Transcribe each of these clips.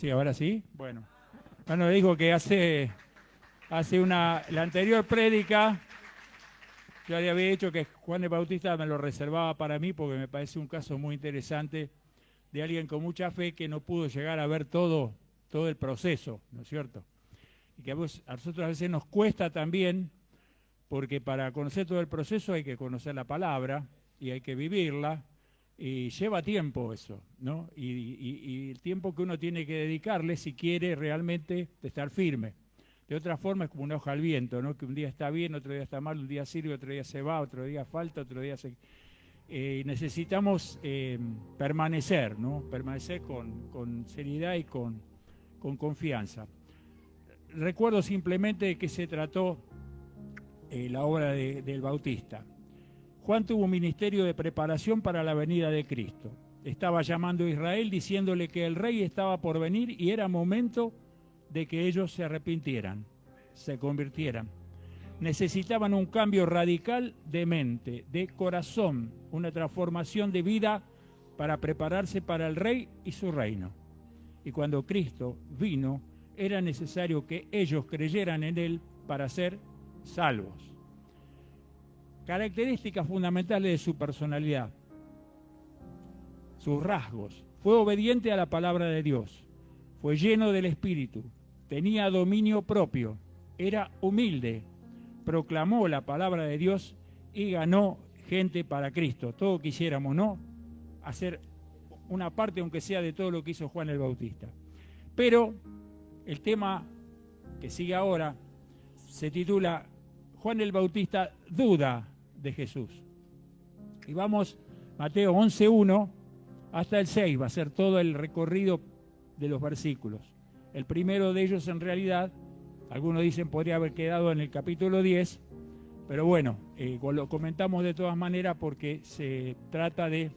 Sí, ahora sí. Bueno, dijo que la anterior prédica, yo le había dicho que Juan el Bautista me lo reservaba para mí porque me parece un caso muy interesante de alguien con mucha fe que no pudo llegar a ver todo el proceso, ¿no es cierto? Y que a nosotros a veces nos cuesta también, porque para conocer todo el proceso hay que conocer la palabra y hay que vivirla, y lleva tiempo eso, ¿no? Y el tiempo que uno tiene que dedicarle si quiere realmente estar firme. De otra forma es como una hoja al viento, ¿no? Que un día está bien, otro día está mal, un día sirve, otro día se va, otro día falta, otro día se... necesitamos permanecer, ¿no? Permanecer con seriedad y con confianza. Recuerdo simplemente de que se trató la obra del Bautista. Juan tuvo un ministerio de preparación para la venida de Cristo. Estaba llamando a Israel diciéndole que el rey estaba por venir y era momento de que ellos se arrepintieran, se convirtieran. Necesitaban un cambio radical de mente, de corazón, una transformación de vida para prepararse para el rey y su reino. Y cuando Cristo vino, era necesario que ellos creyeran en él para ser salvos. Características fundamentales de su personalidad, sus rasgos. Fue obediente a la palabra de Dios, fue lleno del Espíritu, tenía dominio propio, era humilde, proclamó la palabra de Dios y ganó gente para Cristo. Todos quisiéramos, ¿no?, hacer una parte, aunque sea de todo lo que hizo Juan el Bautista. Pero el tema que sigue ahora se titula Juan el Bautista duda de Jesús. Y vamos, Mateo 11:1 hasta el 6, va a ser todo el recorrido de los versículos. El primero de ellos, en realidad, algunos dicen podría haber quedado en el capítulo 10, pero bueno, lo comentamos de todas maneras porque se trata de...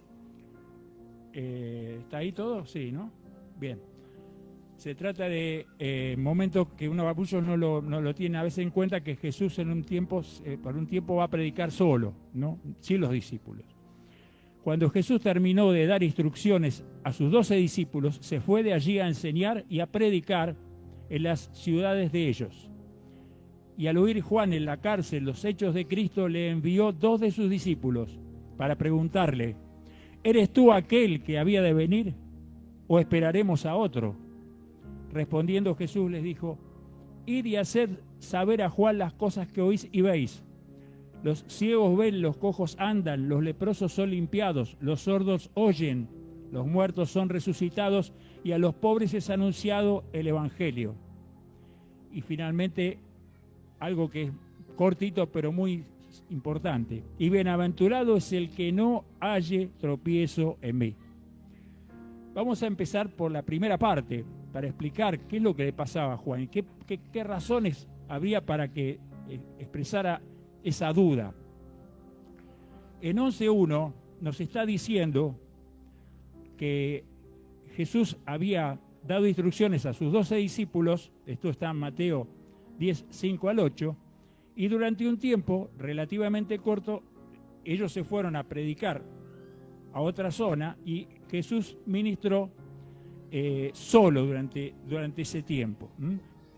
¿está ahí todo? Sí, ¿no? Bien. Se trata de momentos que muchos no lo tienen a veces en cuenta, que Jesús por un tiempo va a predicar solo, ¿no? Sin los discípulos. Cuando Jesús terminó de dar instrucciones a sus 12 discípulos, se fue de allí a enseñar y a predicar en las ciudades de ellos. Y al oír Juan en la cárcel los hechos de Cristo, le envió 2 de sus discípulos para preguntarle: ¿eres tú aquel que había de venir o esperaremos a otro? Respondiendo Jesús les dijo: id y haced saber a Juan las cosas que oís y veis. Los ciegos ven, los cojos andan, los leprosos son limpiados, los sordos oyen, los muertos son resucitados y a los pobres es anunciado el Evangelio. Y finalmente, algo que es cortito pero muy importante: y bienaventurado es el que no halle tropiezo en mí. Vamos a empezar por la primera parte, para explicar qué es lo que le pasaba a Juan y qué razones había para que expresara esa duda. En 11:1 nos está diciendo que Jesús había dado instrucciones a sus 12 discípulos, esto está en Mateo 10:5 al 8, y durante un tiempo relativamente corto ellos se fueron a predicar a otra zona y Jesús ministró solo durante ese tiempo.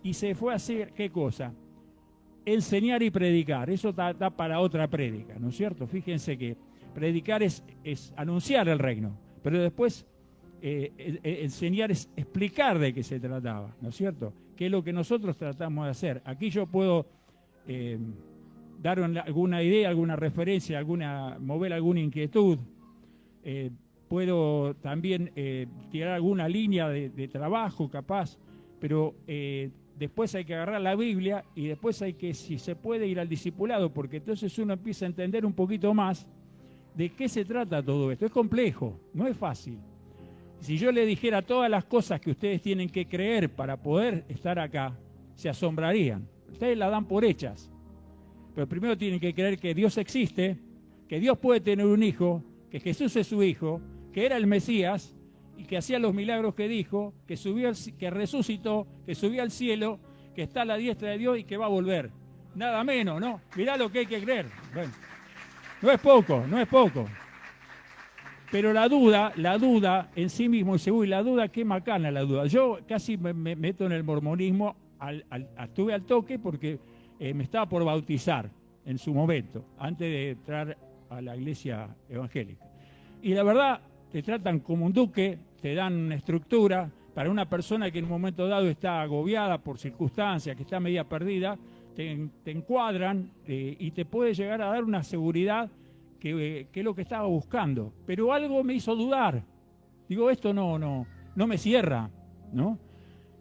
Y se fue a hacer, ¿qué cosa? Enseñar y predicar. Eso da para otra prédica, ¿no es cierto? Fíjense que predicar es anunciar el reino, pero después enseñar es explicar de qué se trataba, ¿no es cierto? Que es lo que nosotros tratamos de hacer. Aquí yo puedo dar alguna idea, alguna referencia, mover alguna inquietud. Puedo también tirar alguna línea de trabajo capaz, pero después hay que agarrar la Biblia y después hay que, si se puede, ir al discipulado, porque entonces uno empieza a entender un poquito más de qué se trata todo esto. Es complejo, no es fácil. Si yo le dijera todas las cosas que ustedes tienen que creer para poder estar acá, se asombrarían. Ustedes la dan por hechas, pero primero tienen que creer que Dios existe, que Dios puede tener un hijo, que Jesús es su hijo, que era el Mesías y que hacía los milagros que dijo, que resucitó, que subió al cielo, que está a la diestra de Dios y que va a volver. Nada menos, ¿no? Mirá lo que hay que creer. Bueno, no es poco, no es poco. Pero la duda en sí mismo, dice, uy, la duda, qué macana la duda. Yo casi me meto en el mormonismo, estuve al toque porque me estaba por bautizar en su momento, antes de entrar a la iglesia evangélica. Y la verdad, te tratan como un duque, te dan una estructura. Para una persona que en un momento dado está agobiada por circunstancias, que está media perdida, te encuadran y te puede llegar a dar una seguridad que es lo que estaba buscando. Pero algo me hizo dudar. Digo, esto no me cierra, ¿no?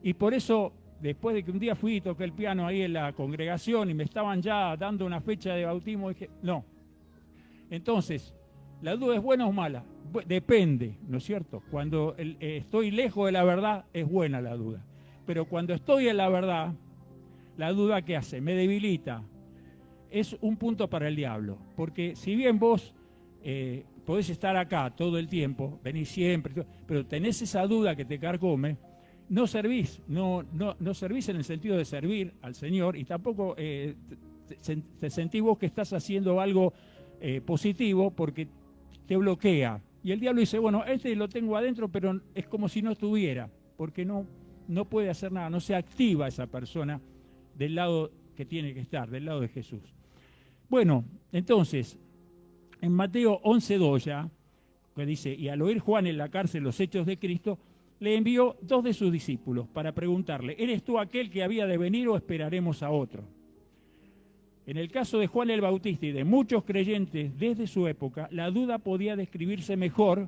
Y por eso, después de que un día fui y toqué el piano ahí en la congregación y me estaban ya dando una fecha de bautismo, dije, no. Entonces, ¿la duda es buena o mala? Depende, ¿no es cierto? Cuando estoy lejos de la verdad, es buena la duda. Pero cuando estoy en la verdad, la duda, ¿qué hace? Me debilita. Es un punto para el diablo. Porque si bien vos podés estar acá todo el tiempo, venís siempre, pero tenés esa duda que te carcome, no servís. No servís en el sentido de servir al Señor y tampoco te sentís vos que estás haciendo algo positivo porque te bloquea. Y el diablo dice, bueno, lo tengo adentro, pero es como si no estuviera, porque no puede hacer nada, no se activa esa persona del lado que tiene que estar, del lado de Jesús. Bueno, entonces, en Mateo 11:2 ya, que dice, y al oír Juan en la cárcel los hechos de Cristo, le envió 2 de sus discípulos para preguntarle, ¿eres tú aquel que había de venir o esperaremos a otro? En el caso de Juan el Bautista y de muchos creyentes desde su época, la duda podía describirse mejor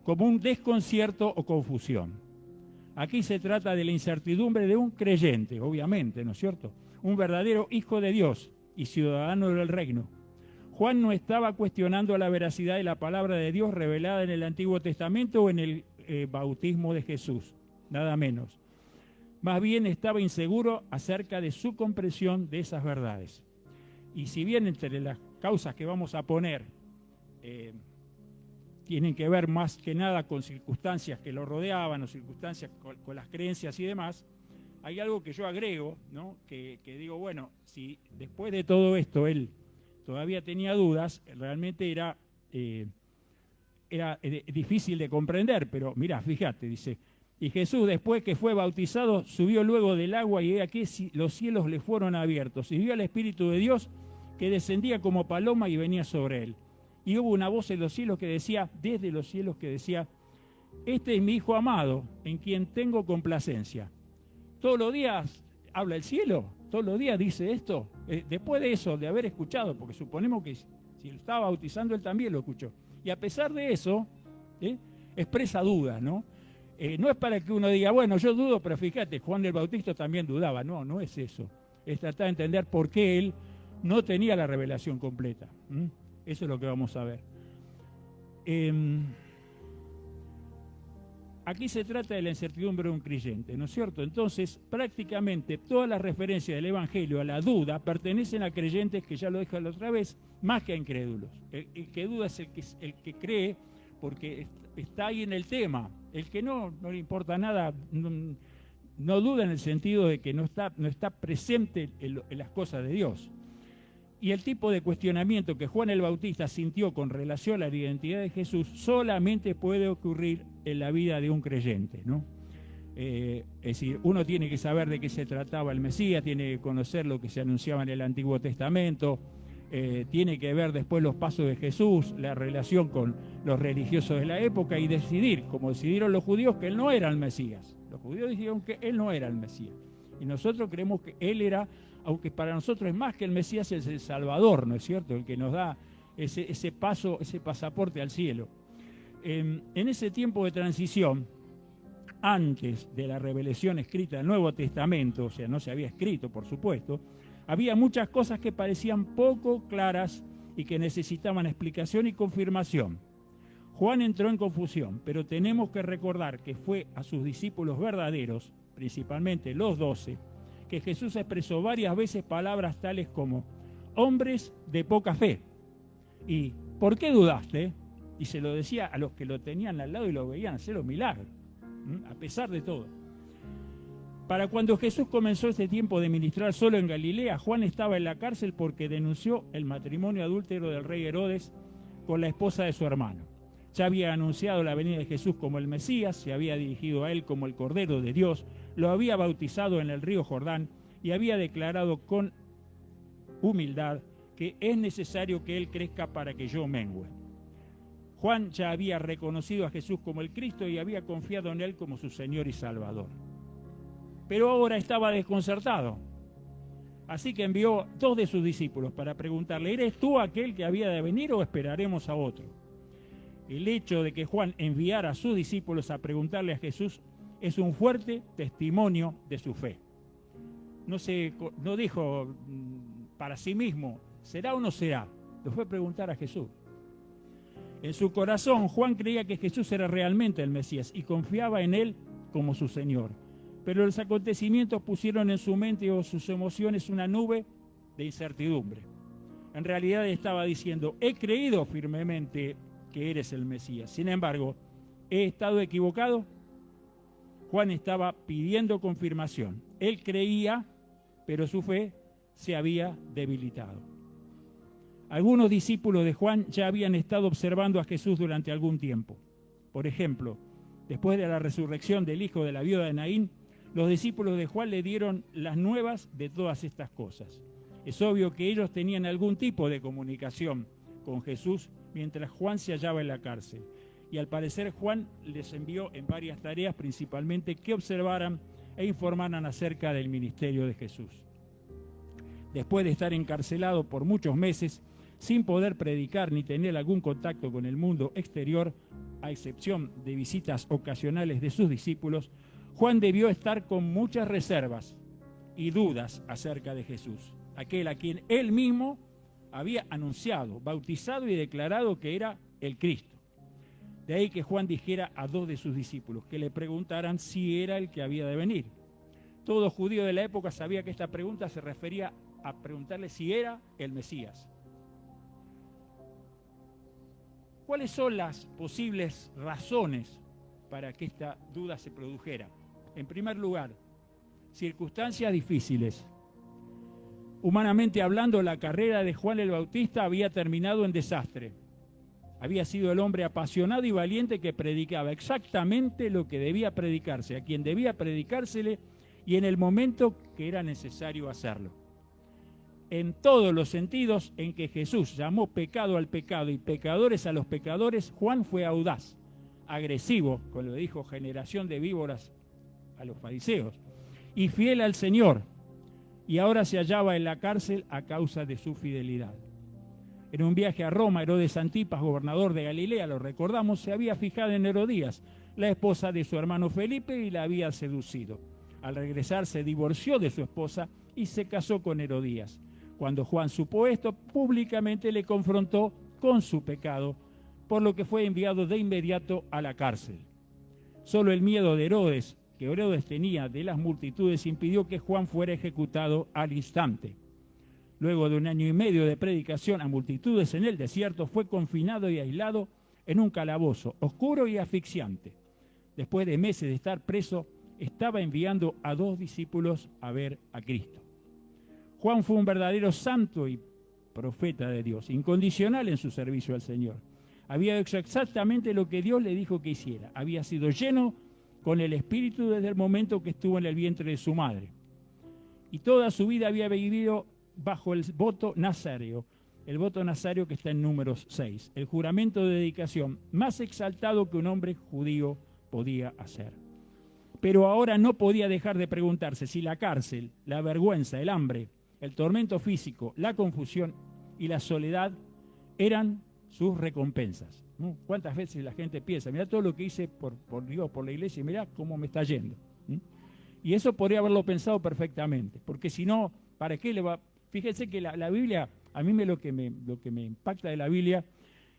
como un desconcierto o confusión. Aquí se trata de la incertidumbre de un creyente, obviamente, ¿no es cierto? Un verdadero hijo de Dios y ciudadano del reino. Juan no estaba cuestionando la veracidad de la palabra de Dios revelada en el Antiguo Testamento o en el bautismo de Jesús, nada menos. Más bien estaba inseguro acerca de su comprensión de esas verdades. Y si bien entre las causas que vamos a poner tienen que ver más que nada con circunstancias que lo rodeaban o circunstancias con las creencias y demás, hay algo que yo agrego, ¿no? que digo, bueno, si después de todo esto él todavía tenía dudas, realmente era difícil de comprender, pero mirá, fíjate, dice, y Jesús después que fue bautizado subió luego del agua y aquí los cielos le fueron abiertos y vio al Espíritu de Dios que descendía como paloma y venía sobre él. Y hubo una voz en los cielos que decía, desde los cielos que decía, este es mi Hijo amado, en quien tengo complacencia. Todos los días habla el cielo, todos los días dice esto. Después de eso, de haber escuchado, porque suponemos que si lo estaba bautizando él también lo escuchó. Y a pesar de eso, expresa dudas, ¿no? No es para que uno diga, bueno, yo dudo, pero fíjate, Juan el Bautista también dudaba. No es eso. Es tratar de entender por qué él no tenía la revelación completa. Eso es lo que vamos a ver. Aquí se trata de la incertidumbre de un creyente, ¿no es cierto? Entonces, prácticamente todas las referencias del Evangelio a la duda pertenecen a creyentes que, ya lo dije la otra vez, más que a incrédulos. El que duda es el que cree porque está ahí en el tema. El que no le importa nada, no duda en el sentido de que no está presente en las cosas de Dios. Y el tipo de cuestionamiento que Juan el Bautista sintió con relación a la identidad de Jesús solamente puede ocurrir en la vida de un creyente, ¿no? Es decir, uno tiene que saber de qué se trataba el Mesías, tiene que conocer lo que se anunciaba en el Antiguo Testamento, tiene que ver después los pasos de Jesús, la relación con los religiosos de la época y decidir, como decidieron los judíos, que él no era el Mesías. Los judíos decidieron que él no era el Mesías. Y nosotros creemos que él era, aunque para nosotros es más que el Mesías, es el Salvador, ¿no es cierto? El que nos da ese paso, ese pasaporte al cielo. En ese tiempo de transición, antes de la revelación escrita del Nuevo Testamento, o sea, no se había escrito, por supuesto, había muchas cosas que parecían poco claras y que necesitaban explicación y confirmación. Juan entró en confusión, pero tenemos que recordar que fue a sus discípulos verdaderos, principalmente los 12, que Jesús expresó varias veces palabras tales como hombres de poca fe. ¿Y por qué dudaste? Y se lo decía a los que lo tenían al lado y lo veían hacer los milagros, a pesar de todo. Para cuando Jesús comenzó este tiempo de ministrar solo en Galilea, Juan estaba en la cárcel porque denunció el matrimonio adúltero del rey Herodes con la esposa de su hermano. Ya había anunciado la venida de Jesús como el Mesías, se había dirigido a él como el Cordero de Dios, lo había bautizado en el río Jordán y había declarado con humildad que es necesario que él crezca para que yo mengüe. Juan ya había reconocido a Jesús como el Cristo y había confiado en él como su Señor y Salvador. Pero ahora estaba desconcertado. Así que envió 2 de sus discípulos para preguntarle, ¿eres tú aquel que había de venir o esperaremos a otro? El hecho de que Juan enviara a sus discípulos a preguntarle a Jesús es un fuerte testimonio de su fe. No dijo para sí mismo, ¿será o no será? Lo fue a preguntar a Jesús. En su corazón, Juan creía que Jesús era realmente el Mesías y confiaba en él como su Señor. Pero los acontecimientos pusieron en su mente o sus emociones una nube de incertidumbre. En realidad estaba diciendo, he creído firmemente que eres el Mesías. Sin embargo, ¿he estado equivocado? Juan estaba pidiendo confirmación. Él creía, pero su fe se había debilitado. Algunos discípulos de Juan ya habían estado observando a Jesús durante algún tiempo. Por ejemplo, después de la resurrección del hijo de la viuda de Naín, los discípulos de Juan le dieron las nuevas de todas estas cosas. Es obvio que ellos tenían algún tipo de comunicación con Jesús mientras Juan se hallaba en la cárcel. Y al parecer Juan les envió en varias tareas, principalmente que observaran e informaran acerca del ministerio de Jesús. Después de estar encarcelado por muchos meses, sin poder predicar ni tener algún contacto con el mundo exterior, a excepción de visitas ocasionales de sus discípulos, Juan debió estar con muchas reservas y dudas acerca de Jesús, aquel a quien él mismo había anunciado, bautizado y declarado que era el Cristo. De ahí que Juan dijera a 2 de sus discípulos que le preguntaran si era el que había de venir. Todo judío de la época sabía que esta pregunta se refería a preguntarle si era el Mesías. ¿Cuáles son las posibles razones para que esta duda se produjera? En primer lugar, circunstancias difíciles. Humanamente hablando, la carrera de Juan el Bautista había terminado en desastre. Había sido el hombre apasionado y valiente que predicaba exactamente lo que debía predicarse, a quien debía predicársele y en el momento que era necesario hacerlo. En todos los sentidos en que Jesús llamó pecado al pecado y pecadores a los pecadores, Juan fue audaz, agresivo, como lo dijo generación de víboras a los fariseos, y fiel al Señor, y ahora se hallaba en la cárcel a causa de su fidelidad. En un viaje a Roma, Herodes Antipas, gobernador de Galilea, lo recordamos, se había fijado en Herodías, la esposa de su hermano Felipe, y la había seducido. Al regresar se divorció de su esposa y se casó con Herodías. Cuando Juan supo esto, públicamente le confrontó con su pecado, por lo que fue enviado de inmediato a la cárcel. Solo el miedo de Herodes, que Herodes tenía de las multitudes, impidió que Juan fuera ejecutado al instante. Luego de 1 año y medio de predicación a multitudes en el desierto, fue confinado y aislado en un calabozo oscuro y asfixiante. Después de meses de estar preso, estaba enviando a 2 discípulos a ver a Cristo. Juan fue un verdadero santo y profeta de Dios, incondicional en su servicio al Señor. Había hecho exactamente lo que Dios le dijo que hiciera. Había sido lleno con el Espíritu desde el momento que estuvo en el vientre de su madre. Y toda su vida había vivido bajo el voto nazáreo, el voto nazáreo que está en Números 6, el juramento de dedicación más exaltado que un hombre judío podía hacer. Pero ahora no podía dejar de preguntarse si la cárcel, la vergüenza, el hambre, el tormento físico, la confusión y la soledad eran sus recompensas. ¿No? ¿Cuántas veces la gente piensa, mirá todo lo que hice por Dios, por la iglesia, y mirá cómo me está yendo? ¿Mm? Y eso podría haberlo pensado perfectamente, porque si no, ¿para qué le va? Fíjense que la Biblia, a mí lo que me impacta de la Biblia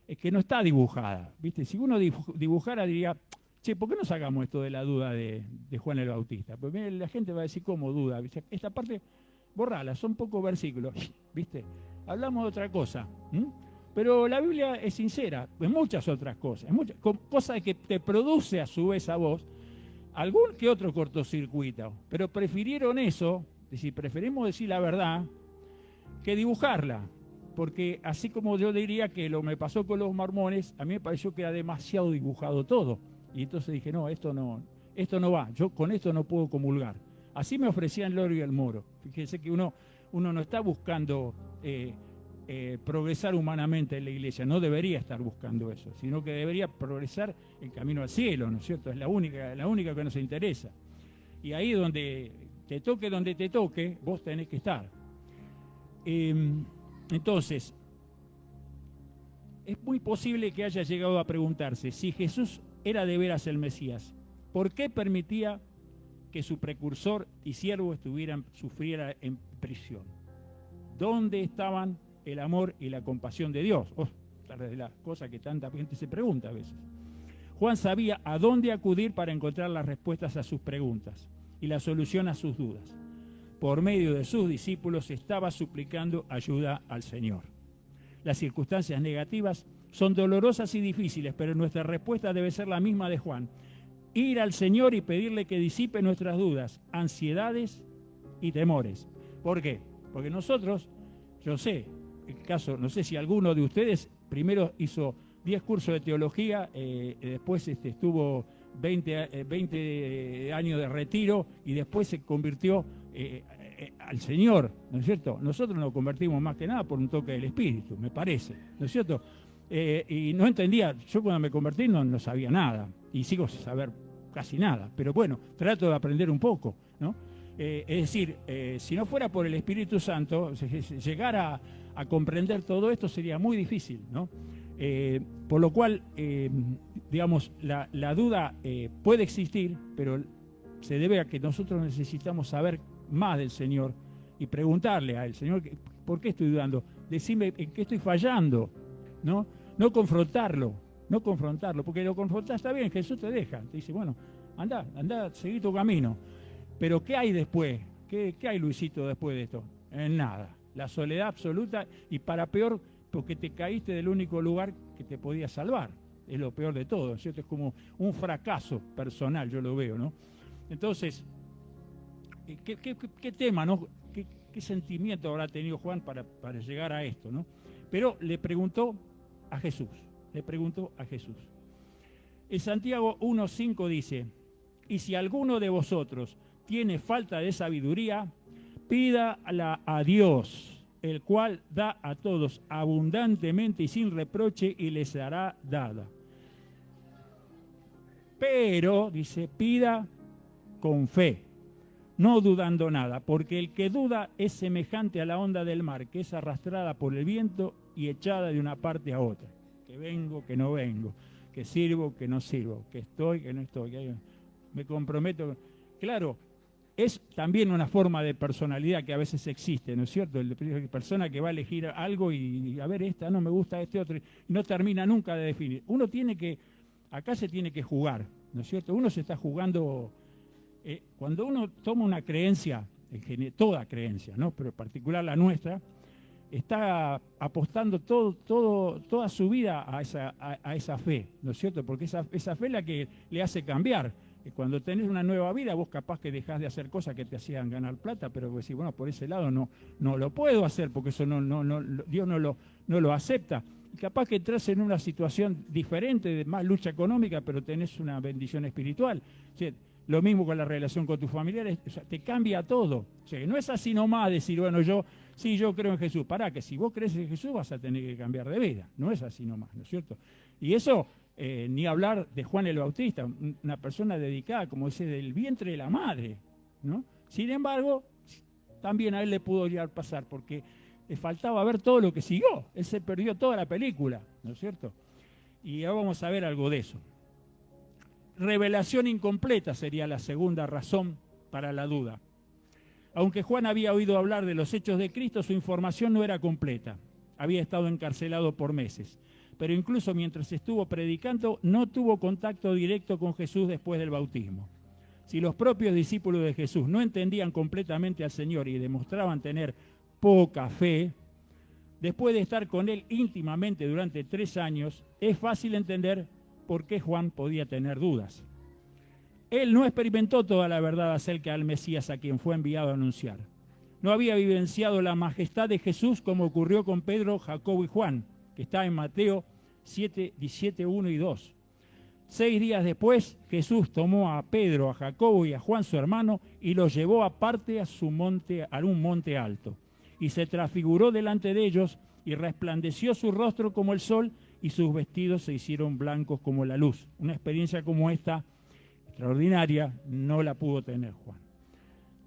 es que no está dibujada, ¿viste? Si uno dibujara diría, che, ¿por qué no sacamos esto de la duda de Juan el Bautista? Porque la gente va a decir, ¿cómo duda? Esta parte, borrala, son pocos versículos, ¿viste? Hablamos de otra cosa, ¿m? Pero la Biblia es sincera en muchas otras cosas, cosas que te produce a su vez a vos algún que otro cortocircuito, pero prefirieron eso, es decir, preferimos decir la verdad que dibujarla. porque así como yo diría que lo me pasó con los mormones, a mí me pareció que era demasiado dibujado todo. Y entonces dije, no, esto no va, yo con esto no puedo comulgar. Así me ofrecían Loro y el Moro. Fíjense que uno no está buscando progresar humanamente en la iglesia, no debería estar buscando eso, sino que debería progresar el camino al cielo, ¿no es cierto? Es la única que nos interesa. Y ahí donde te toque, vos tenés que estar. Entonces, es muy posible que haya llegado a preguntarse si Jesús era de veras el Mesías, ¿por qué permitía que su precursor y siervo sufriera en prisión? ¿Dónde estaban el amor y la compasión de Dios? Esta es la cosa que tanta gente se pregunta a veces. Juan sabía a dónde acudir para encontrar las respuestas a sus preguntas y la solución a sus dudas. Por medio de sus discípulos estaba suplicando ayuda al Señor. Las circunstancias negativas son dolorosas y difíciles, pero nuestra respuesta debe ser la misma de Juan. Ir al Señor y pedirle que disipe nuestras dudas, ansiedades y temores. ¿Por qué? Porque nosotros, yo sé, el caso, no sé si alguno de ustedes primero hizo 10 cursos de teología, después estuvo 20 años de retiro y después se convirtió al Señor, ¿no es cierto? Nosotros nos convertimos más que nada por un toque del Espíritu, me parece, ¿no es cierto? Y no entendía, yo cuando me convertí no sabía nada, y sigo sin saber casi nada, pero bueno, trato de aprender un poco, ¿no? Es decir, si no fuera por el Espíritu Santo, llegar a comprender todo esto sería muy difícil, ¿no? Por lo cual, digamos, la duda puede existir, pero se debe a que nosotros necesitamos saber más del Señor y preguntarle al Señor, ¿por qué estoy dudando? Decime en qué estoy fallando, ¿no? No confrontarlo, porque lo confrontás, está bien, Jesús te deja, te dice, bueno, anda, seguí tu camino. Pero ¿qué hay después? ¿Qué hay, Luisito, después de esto? Nada, la soledad absoluta y para peor, porque te caíste del único lugar que te podía salvar. Es lo peor de todo, ¿cierto? Es como un fracaso personal, yo lo veo, ¿no? Entonces, ¿qué tema, no? ¿Qué sentimiento habrá tenido Juan para llegar a esto, no? Pero le preguntó a Jesús. En Santiago 1:5 dice, y si alguno de vosotros tiene falta de sabiduría, pídala a Dios, el cual da a todos abundantemente y sin reproche, y les será dada. Pero, dice, pida con fe, no dudando nada, porque el que duda es semejante a la onda del mar, que es arrastrada por el viento y echada de una parte a otra. Que vengo, que no vengo, que sirvo, que no sirvo, que estoy, que no estoy, que me comprometo. Claro, es también una forma de personalidad que a veces existe, ¿no es cierto? La persona que va a elegir algo y a ver, esta no me gusta, este otro, y no termina nunca de definir. Uno tiene que, acá se tiene que jugar, ¿no es cierto? Uno se está jugando, cuando uno toma una creencia, toda creencia, ¿no? Pero en particular la nuestra, está apostando toda su vida a esa fe, ¿no es cierto? Porque esa fe es la que le hace cambiar. Cuando tenés una nueva vida, vos capaz que dejás de hacer cosas que te hacían ganar plata, pero vos decís, bueno, por ese lado no lo puedo hacer, porque eso Dios no lo acepta. Y capaz que entras en una situación diferente, de más lucha económica, pero tenés una bendición espiritual. O sea, lo mismo con la relación con tus familiares, o sea, te cambia todo. O sea, no es así nomás decir, bueno, yo creo en Jesús. Pará, que si vos crees en Jesús vas a tener que cambiar de vida. No es así nomás, ¿no es cierto? Y eso, ni hablar de Juan el Bautista, una persona dedicada, como dice, del vientre de la madre, ¿no? Sin embargo, también a él le pudo llegar a pasar, porque le faltaba ver todo lo que siguió. Él se perdió toda la película, ¿no es cierto? Y ahora vamos a ver algo de eso. Revelación incompleta sería la segunda razón para la duda. Aunque Juan había oído hablar de los hechos de Cristo, su información no era completa. Había estado encarcelado por meses. Pero incluso mientras estuvo predicando, no tuvo contacto directo con Jesús después del bautismo. Si los propios discípulos de Jesús no entendían completamente al Señor y demostraban tener poca fe, después de estar con Él íntimamente durante 3 años, es fácil entender por qué Juan podía tener dudas. Él no experimentó toda la verdad acerca del Mesías a quien fue enviado a anunciar. no había vivenciado la majestad de Jesús como ocurrió con Pedro, Jacobo y Juan, que está en Mateo 7, 17, 1 y 2. 6 días después, Jesús tomó a Pedro, a Jacobo y a Juan su hermano y los llevó aparte a un monte alto. Y se transfiguró delante de ellos y resplandeció su rostro como el sol y sus vestidos se hicieron blancos como la luz. Una experiencia como esta, extraordinaria, no la pudo tener Juan.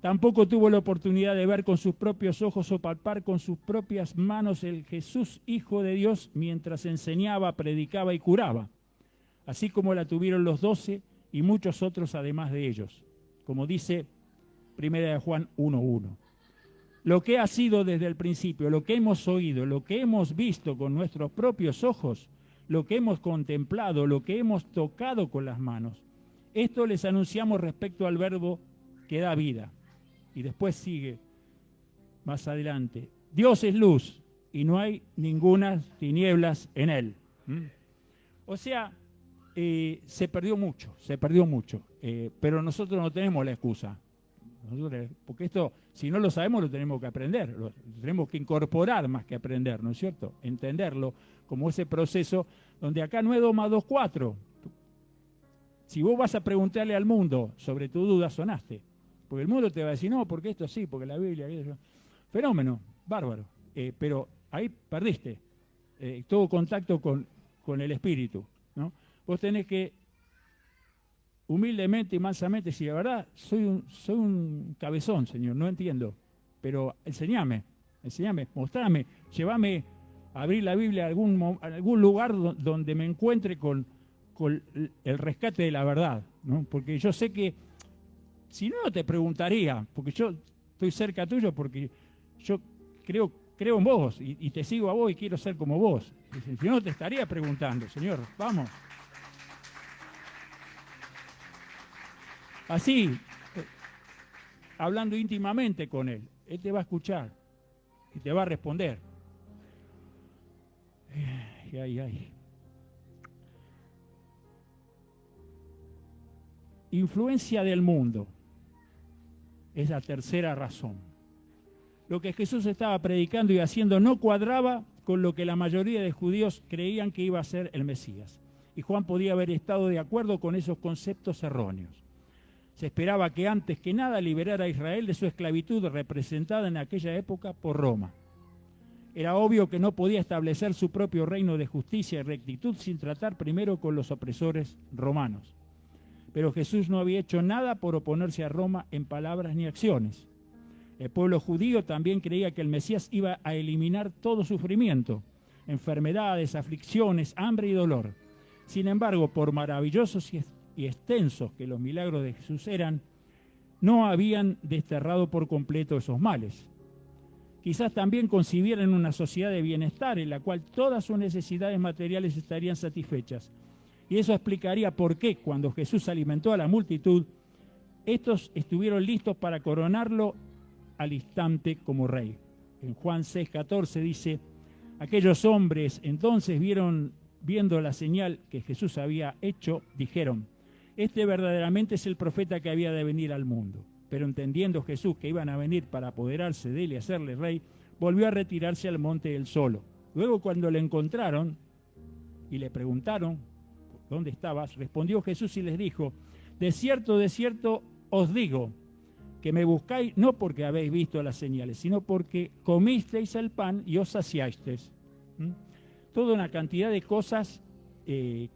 Tampoco tuvo la oportunidad de ver con sus propios ojos o palpar con sus propias manos el Jesús, Hijo de Dios, mientras enseñaba, predicaba y curaba, así como la tuvieron los 12 y muchos otros además de ellos, como dice 1 Juan 1:1. Lo que ha sido desde el principio, lo que hemos oído, lo que hemos visto con nuestros propios ojos, lo que hemos contemplado, lo que hemos tocado con las manos, esto les anunciamos respecto al Verbo que da vida. Y después sigue, más adelante, Dios es luz y no hay ninguna tinieblas en él. O sea, se perdió mucho, pero nosotros no tenemos la excusa. Porque esto, si no lo sabemos, lo tenemos que aprender, lo tenemos que incorporar más que aprender, ¿no es cierto? Entenderlo como ese proceso donde acá no es 2 más 2, 4. Si vos vas a preguntarle al mundo sobre tu duda, sonaste. Porque el mundo te va a decir, no, porque esto sí, porque la Biblia... Fenómeno, bárbaro. Pero ahí perdiste todo contacto con el espíritu, ¿no? Vos tenés que humildemente y mansamente decir, la verdad, soy un cabezón, Señor, no entiendo. Pero enséñame, mostrame, llévame a abrir la Biblia a algún lugar donde me encuentre con el rescate de la verdad, ¿no? Porque yo sé que si no, te preguntaría, porque yo estoy cerca tuyo, porque yo creo en vos y te sigo a vos y quiero ser como vos. Si no, te estaría preguntando, Señor, vamos. Así, hablando íntimamente con Él, Él te va a escuchar y te va a responder. Ay. Influencia del mundo. Es la tercera razón. Lo que Jesús estaba predicando y haciendo no cuadraba con lo que la mayoría de judíos creían que iba a ser el Mesías. Y Juan podía haber estado de acuerdo con esos conceptos erróneos. Se esperaba que antes que nada liberara a Israel de su esclavitud representada en aquella época por Roma. Era obvio que no podía establecer su propio reino de justicia y rectitud sin tratar primero con los opresores romanos. Pero Jesús no había hecho nada por oponerse a Roma en palabras ni acciones. El pueblo judío también creía que el Mesías iba a eliminar todo sufrimiento, enfermedades, aflicciones, hambre y dolor. Sin embargo, por maravillosos y extensos que los milagros de Jesús eran, no habían desterrado por completo esos males. Quizás también concibieran una sociedad de bienestar en la cual todas sus necesidades materiales estarían satisfechas. Y eso explicaría por qué, cuando Jesús alimentó a la multitud, estos estuvieron listos para coronarlo al instante como rey. En Juan 6:14 dice, aquellos hombres entonces viendo la señal que Jesús había hecho, dijeron, este verdaderamente es el profeta que había de venir al mundo. Pero entendiendo Jesús que iban a venir para apoderarse de él y hacerle rey, volvió a retirarse al monte él solo. Luego cuando le encontraron y le preguntaron, ¿dónde estabas? Respondió Jesús y les dijo, de cierto os digo, que me buscáis no porque habéis visto las señales, sino porque comisteis el pan y os saciasteis. Toda una cantidad de cosas que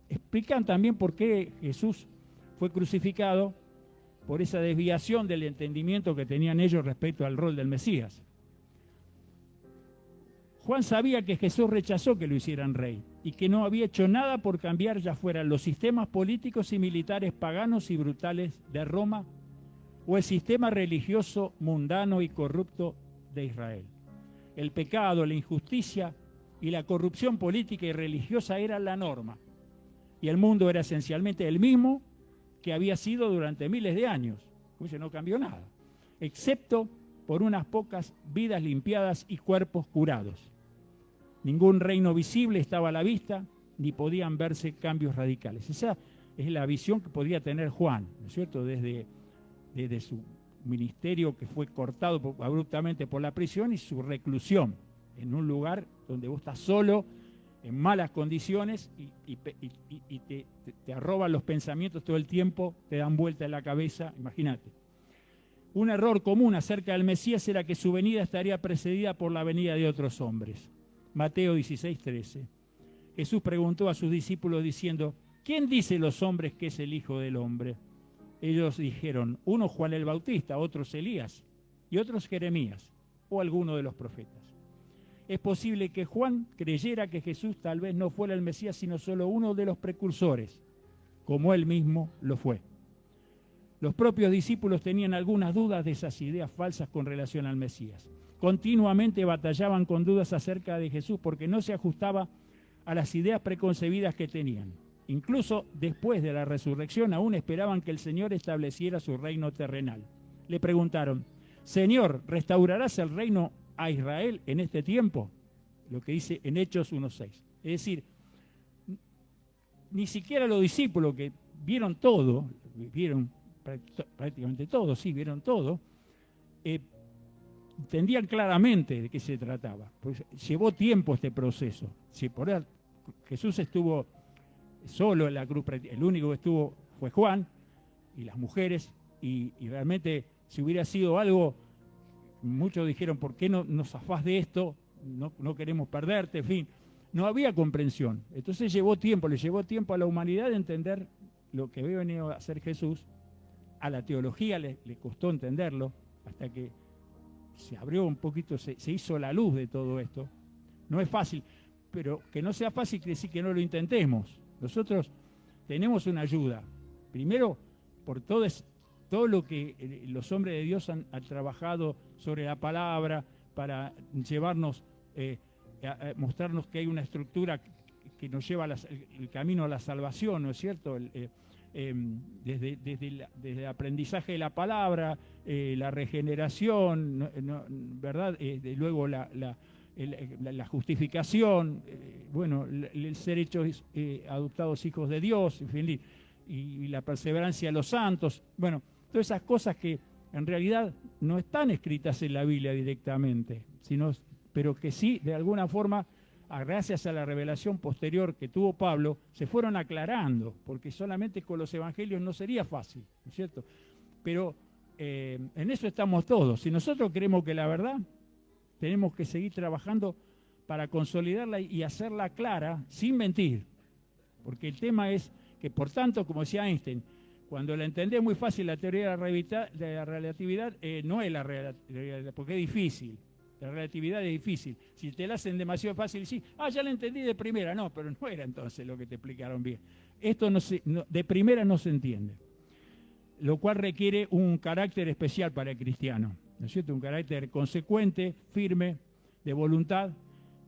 explican también por qué Jesús fue crucificado, por esa desviación del entendimiento que tenían ellos respecto al rol del Mesías. Juan sabía que Jesús rechazó que lo hicieran rey y que no había hecho nada por cambiar ya fueran los sistemas políticos y militares paganos y brutales de Roma o el sistema religioso mundano y corrupto de Israel. El pecado, la injusticia y la corrupción política y religiosa eran la norma y el mundo era esencialmente el mismo que había sido durante miles de años. Pues no cambió nada, excepto por unas pocas vidas limpiadas y cuerpos curados. Ningún reino visible estaba a la vista, ni podían verse cambios radicales. Esa es la visión que podía tener Juan, ¿no es cierto?, desde su ministerio que fue cortado abruptamente por la prisión y su reclusión en un lugar donde vos estás solo, en malas condiciones y te arroban los pensamientos todo el tiempo, te dan vuelta en la cabeza, imagínate. Un error común acerca del Mesías era que su venida estaría precedida por la venida de otros hombres. Mateo 16:13. Jesús preguntó a sus discípulos diciendo, ¿quién dice los hombres que es el Hijo del Hombre? Ellos dijeron, uno Juan el Bautista, otros Elías y otros Jeremías o alguno de los profetas. Es posible que Juan creyera que Jesús tal vez no fuera el Mesías, sino solo uno de los precursores, como él mismo lo fue. Los propios discípulos tenían algunas dudas de esas ideas falsas con relación al Mesías. Continuamente batallaban con dudas acerca de Jesús porque no se ajustaba a las ideas preconcebidas que tenían. Incluso después de la resurrección aún esperaban que el Señor estableciera su reino terrenal. Le preguntaron, Señor, ¿restaurarás el reino a Israel en este tiempo? Lo que dice en Hechos 1:6. Es decir, ni siquiera los discípulos que vieron todo, vieron prácticamente todo, sí, vieron todo, entendían claramente de qué se trataba. Pues llevó tiempo este proceso. Si por él, Jesús estuvo solo en la cruz, el único que estuvo fue Juan y las mujeres, y realmente si hubiera sido algo, muchos dijeron, ¿por qué no nos zafás de esto? No queremos perderte, en fin. No había comprensión. Entonces le llevó tiempo a la humanidad de entender lo que había venido a hacer Jesús. A la teología le costó entenderlo, hasta que se abrió un poquito, se hizo la luz de todo esto. No es fácil, pero que no sea fácil quiere decir que no lo intentemos. Nosotros tenemos una ayuda. Primero, por todo lo que los hombres de Dios han trabajado sobre la palabra para llevarnos, a mostrarnos que hay una estructura que nos lleva el camino a la salvación, ¿no es cierto? Desde el aprendizaje de la palabra, la regeneración, ¿verdad? Luego la justificación, bueno, el ser hechos adoptados hijos de Dios, en fin, y la perseverancia de los santos, bueno, todas esas cosas que en realidad no están escritas en la Biblia directamente, pero que sí, de alguna forma, gracias a la revelación posterior que tuvo Pablo, se fueron aclarando, porque solamente con los evangelios no sería fácil, ¿no es cierto? Pero en eso estamos todos. Si nosotros creemos que la verdad, tenemos que seguir trabajando para consolidarla y hacerla clara, sin mentir, porque el tema es que, por tanto, como decía Einstein, cuando la entendés muy fácil la teoría de la relatividad, no es la relatividad, porque es difícil. La relatividad es difícil. Si te la hacen demasiado fácil, sí, ya la entendí de primera. No, pero no era entonces lo que te explicaron bien. Esto de primera no se entiende, lo cual requiere un carácter especial para el cristiano, ¿no es cierto? Un carácter consecuente, firme, de voluntad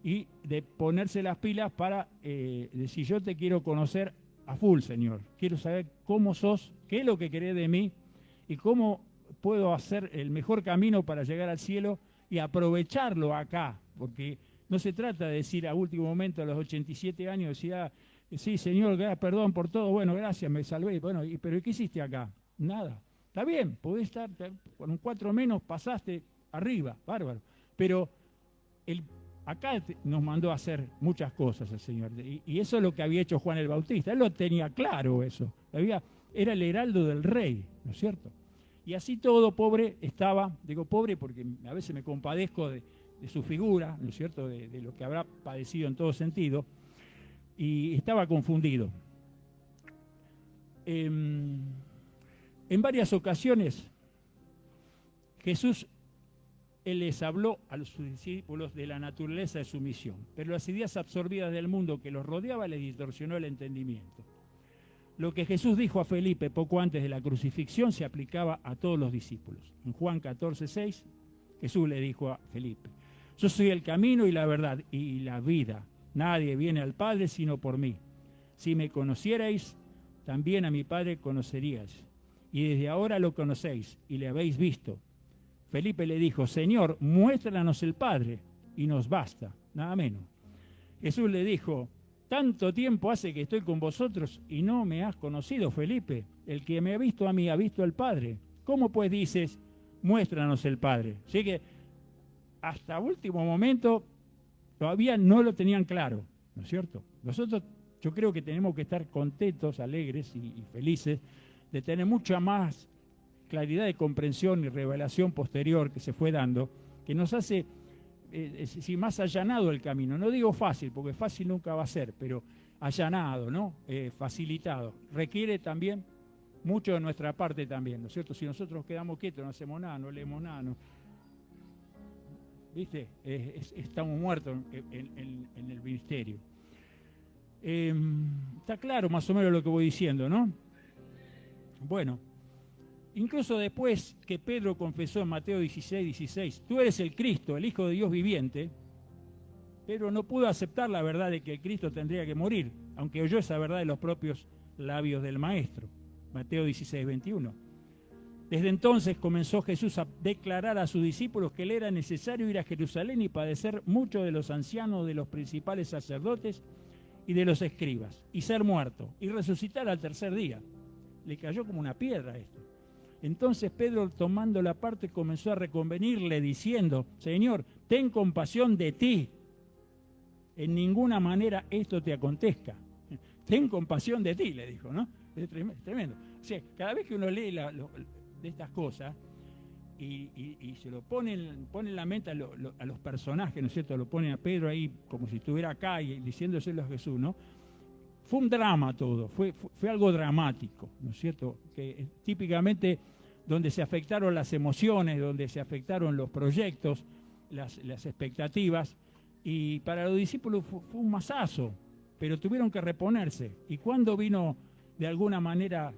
y de ponerse las pilas para decir, yo te quiero conocer a full, Señor. Quiero saber cómo sos, qué es lo que querés de mí y cómo puedo hacer el mejor camino para llegar al cielo y aprovecharlo acá, porque no se trata de decir a último momento, a los 87 años, decir, sí, Señor, perdón por todo, bueno, gracias, me salvé, bueno, pero ¿qué hiciste acá? Nada. Está bien, podés estar con un 4 menos, pasaste arriba, bárbaro, pero acá nos mandó a hacer muchas cosas el Señor, y eso es lo que había hecho Juan el Bautista, él lo tenía claro eso, era el heraldo del rey, ¿no es cierto? Y así todo pobre estaba, digo pobre porque a veces me compadezco de su figura, ¿no es cierto?, de lo que habrá padecido en todo sentido, y estaba confundido. En varias ocasiones Jesús les habló a sus discípulos de la naturaleza de su misión, pero las ideas absorbidas del mundo que los rodeaba les distorsionó el entendimiento. Lo que Jesús dijo a Felipe poco antes de la crucifixión se aplicaba a todos los discípulos. En Juan 14:6, Jesús le dijo a Felipe, yo soy el camino y la verdad y la vida. Nadie viene al Padre sino por mí. Si me conocierais, también a mi Padre conoceríais. Y desde ahora lo conocéis y le habéis visto. Felipe le dijo, Señor, muéstranos el Padre y nos basta, nada menos. Jesús le dijo, tanto tiempo hace que estoy con vosotros y no me has conocido, Felipe. El que me ha visto a mí ha visto al Padre. ¿Cómo pues dices, muéstranos el Padre. Así que hasta último momento todavía no lo tenían claro, ¿no es cierto? Nosotros, yo creo que tenemos que estar contentos, alegres y felices de tener mucha más claridad de comprensión y revelación posterior que se fue dando, que nos hace más allanado el camino. No digo fácil, porque fácil nunca va a ser, pero allanado, ¿no? Facilitado. Requiere también mucho de nuestra parte también, ¿no es cierto? Si nosotros quedamos quietos, no hacemos nada, no leemos nada, no, ¿viste? Estamos muertos en el ministerio. Está claro más o menos lo que voy diciendo, ¿no? Bueno, incluso después que Pedro confesó en Mateo 16, tú eres el Cristo, el Hijo de Dios viviente, Pedro no pudo aceptar la verdad de que el Cristo tendría que morir, aunque oyó esa verdad de los propios labios del Maestro. Mateo 16:21. Desde entonces comenzó Jesús a declarar a sus discípulos que le era necesario ir a Jerusalén y padecer mucho de los ancianos, de los principales sacerdotes y de los escribas, y ser muerto, y resucitar al tercer día. Le cayó como una piedra esto. Entonces Pedro, tomando la parte, comenzó a reconvenirle diciendo, Señor, ten compasión de ti. En ninguna manera esto te acontezca. Ten compasión de ti, le dijo, ¿no? Es tremendo. O sea, cada vez que uno lee de estas cosas y se lo pone en la mente a los personajes, ¿no es cierto? Lo pone a Pedro ahí como si estuviera acá y diciéndoselo a Jesús, ¿no? Fue un drama todo, fue algo dramático, ¿no es cierto? Que típicamente donde se afectaron las emociones, donde se afectaron los proyectos, las expectativas, y para los discípulos fue un masazo, pero tuvieron que reponerse. ¿Y cuándo vino de alguna manera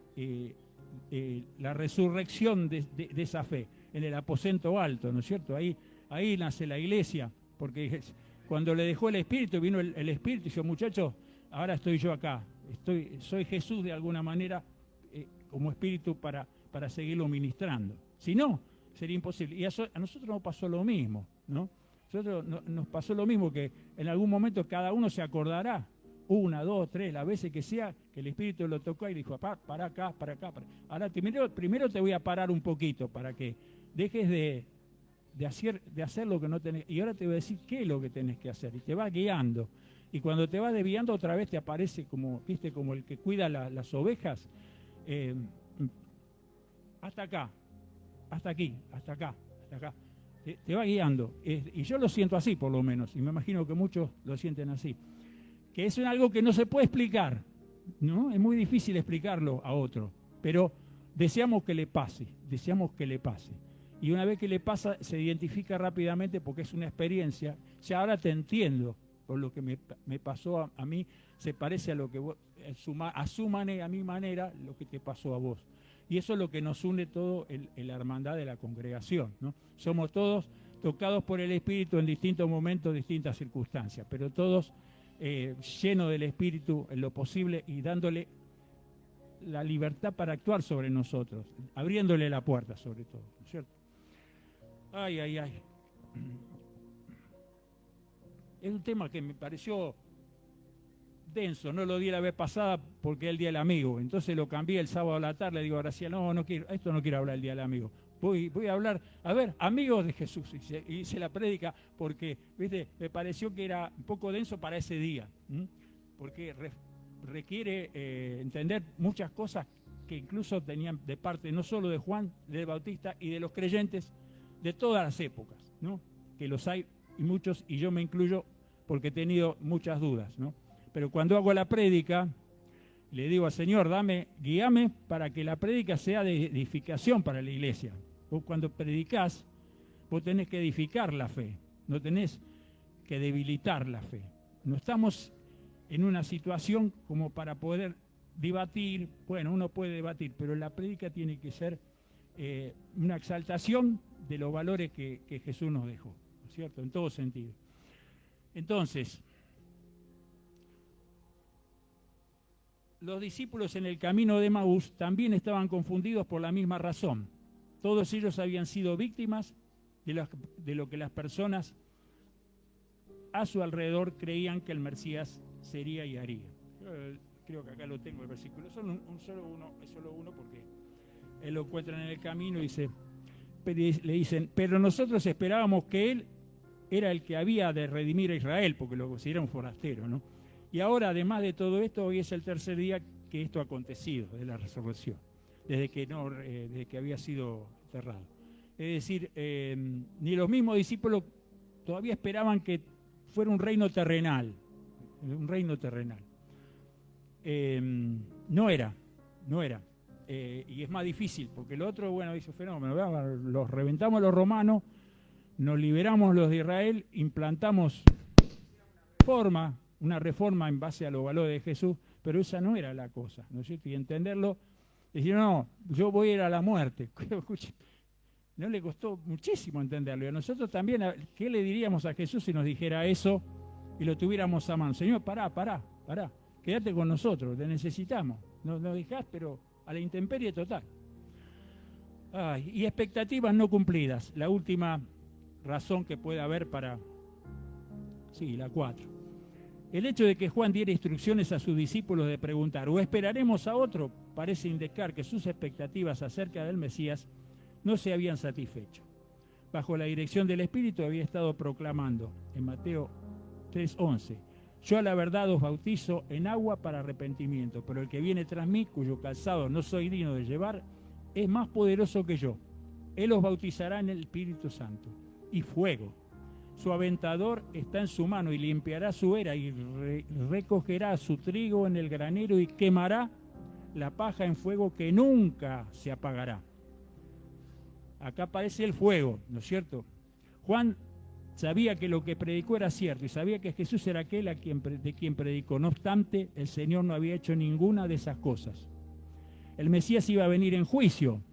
la resurrección de esa fe? En el aposento alto, ¿no es cierto? Ahí nace la iglesia, porque cuando le dejó el Espíritu, vino el Espíritu y dijo, muchachos, ahora estoy yo acá, soy Jesús de alguna manera como Espíritu para seguirlo ministrando. Si no, sería imposible. Y a nosotros nos pasó lo mismo, ¿no? Nos pasó lo mismo, que en algún momento cada uno se acordará, 1, 2, 3, las veces que sea, que el Espíritu lo tocó y dijo, para acá. Ahora primero te voy a parar un poquito para que dejes de hacer lo que no tenés. Y ahora te voy a decir qué es lo que tenés que hacer. Y te va guiando. Y cuando te va desviando, otra vez te aparece como, ¿viste? Como el que cuida las ovejas. Hasta acá, hasta aquí, hasta acá. Te va guiando. Y yo lo siento así, por lo menos. Y me imagino que muchos lo sienten así. Que es algo que no se puede explicar, ¿no? Es muy difícil explicarlo a otro. Pero deseamos que le pase. Y una vez que le pasa, se identifica rápidamente porque es una experiencia. Ya ahora te entiendo. Por lo que me pasó a mí, se parece a lo que vos, a su manera, a mi manera, lo que te pasó a vos. Y eso es lo que nos une todo en la hermandad de la congregación, ¿no? Somos todos tocados por el Espíritu en distintos momentos, distintas circunstancias, pero todos llenos del Espíritu en lo posible y dándole la libertad para actuar sobre nosotros, abriéndole la puerta sobre todo, ¿no es cierto? Ay. Es un tema que me pareció denso, no lo di la vez pasada porque es el Día del Amigo, entonces lo cambié el sábado a la tarde, le digo a Graciela, no quiero, esto no quiero hablar el Día del Amigo, voy a hablar, amigos de Jesús, y hice la prédica porque, viste, me pareció que era un poco denso para ese día, porque requiere entender muchas cosas que incluso tenían de parte no solo de Juan, del Bautista y de los creyentes de todas las épocas, ¿no? Que los hay y muchos, y yo me incluyo porque he tenido muchas dudas, ¿no? Pero cuando hago la prédica, le digo al Señor, guíame para que la prédica sea de edificación para la iglesia. Vos cuando predicás, vos tenés que edificar la fe, no tenés que debilitar la fe. No estamos en una situación como para poder debatir, bueno, uno puede debatir, pero la prédica tiene que ser una exaltación de los valores que Jesús nos dejó, ¿no es cierto? En todo sentido. Entonces, los discípulos en el camino de Emaús también estaban confundidos por la misma razón. Todos ellos habían sido víctimas de lo que las personas a su alrededor creían que el Mesías sería y haría. Creo que acá lo tengo el versículo, solo uno porque él lo encuentra en el camino y dice, le dicen, pero nosotros esperábamos que él era el que había de redimir a Israel, porque lo consideran un forastero, ¿no? Y ahora, además de todo esto, hoy es el tercer día que esto ha acontecido, de la resurrección, desde que había sido enterrado. Es decir, ni los mismos discípulos todavía esperaban que fuera un reino terrenal. No era. Y es más difícil, porque el otro, bueno, dice fenómeno, los reventamos a los romanos, nos liberamos los de Israel, implantamos una reforma en base a los valores de Jesús, pero esa no era la cosa, ¿no es cierto? Y entenderlo, decir, no, yo voy a ir a la muerte. No le costó muchísimo entenderlo. Y a nosotros también, ¿qué le diríamos a Jesús si nos dijera eso y lo tuviéramos a mano? Señor, pará, quédate con nosotros, te necesitamos. Nos dejás, pero a la intemperie total. Y expectativas no cumplidas. La última razón que puede haber para... Sí, la 4. El hecho de que Juan diera instrucciones a sus discípulos de preguntar, ¿o esperaremos a otro?, parece indicar que sus expectativas acerca del Mesías no se habían satisfecho. Bajo la dirección del Espíritu había estado proclamando en Mateo 3:11, yo a la verdad os bautizo en agua para arrepentimiento, pero el que viene tras mí, cuyo calzado no soy digno de llevar, es más poderoso que yo. Él os bautizará en el Espíritu Santo y fuego. Su aventador está en su mano y limpiará su era y recogerá su trigo en el granero y quemará la paja en fuego que nunca se apagará. Acá aparece el fuego, ¿no es cierto? Juan sabía que lo que predicó era cierto y sabía que Jesús era aquel de quien predicó. No obstante, el Señor no había hecho ninguna de esas cosas. El Mesías iba a venir en juicio.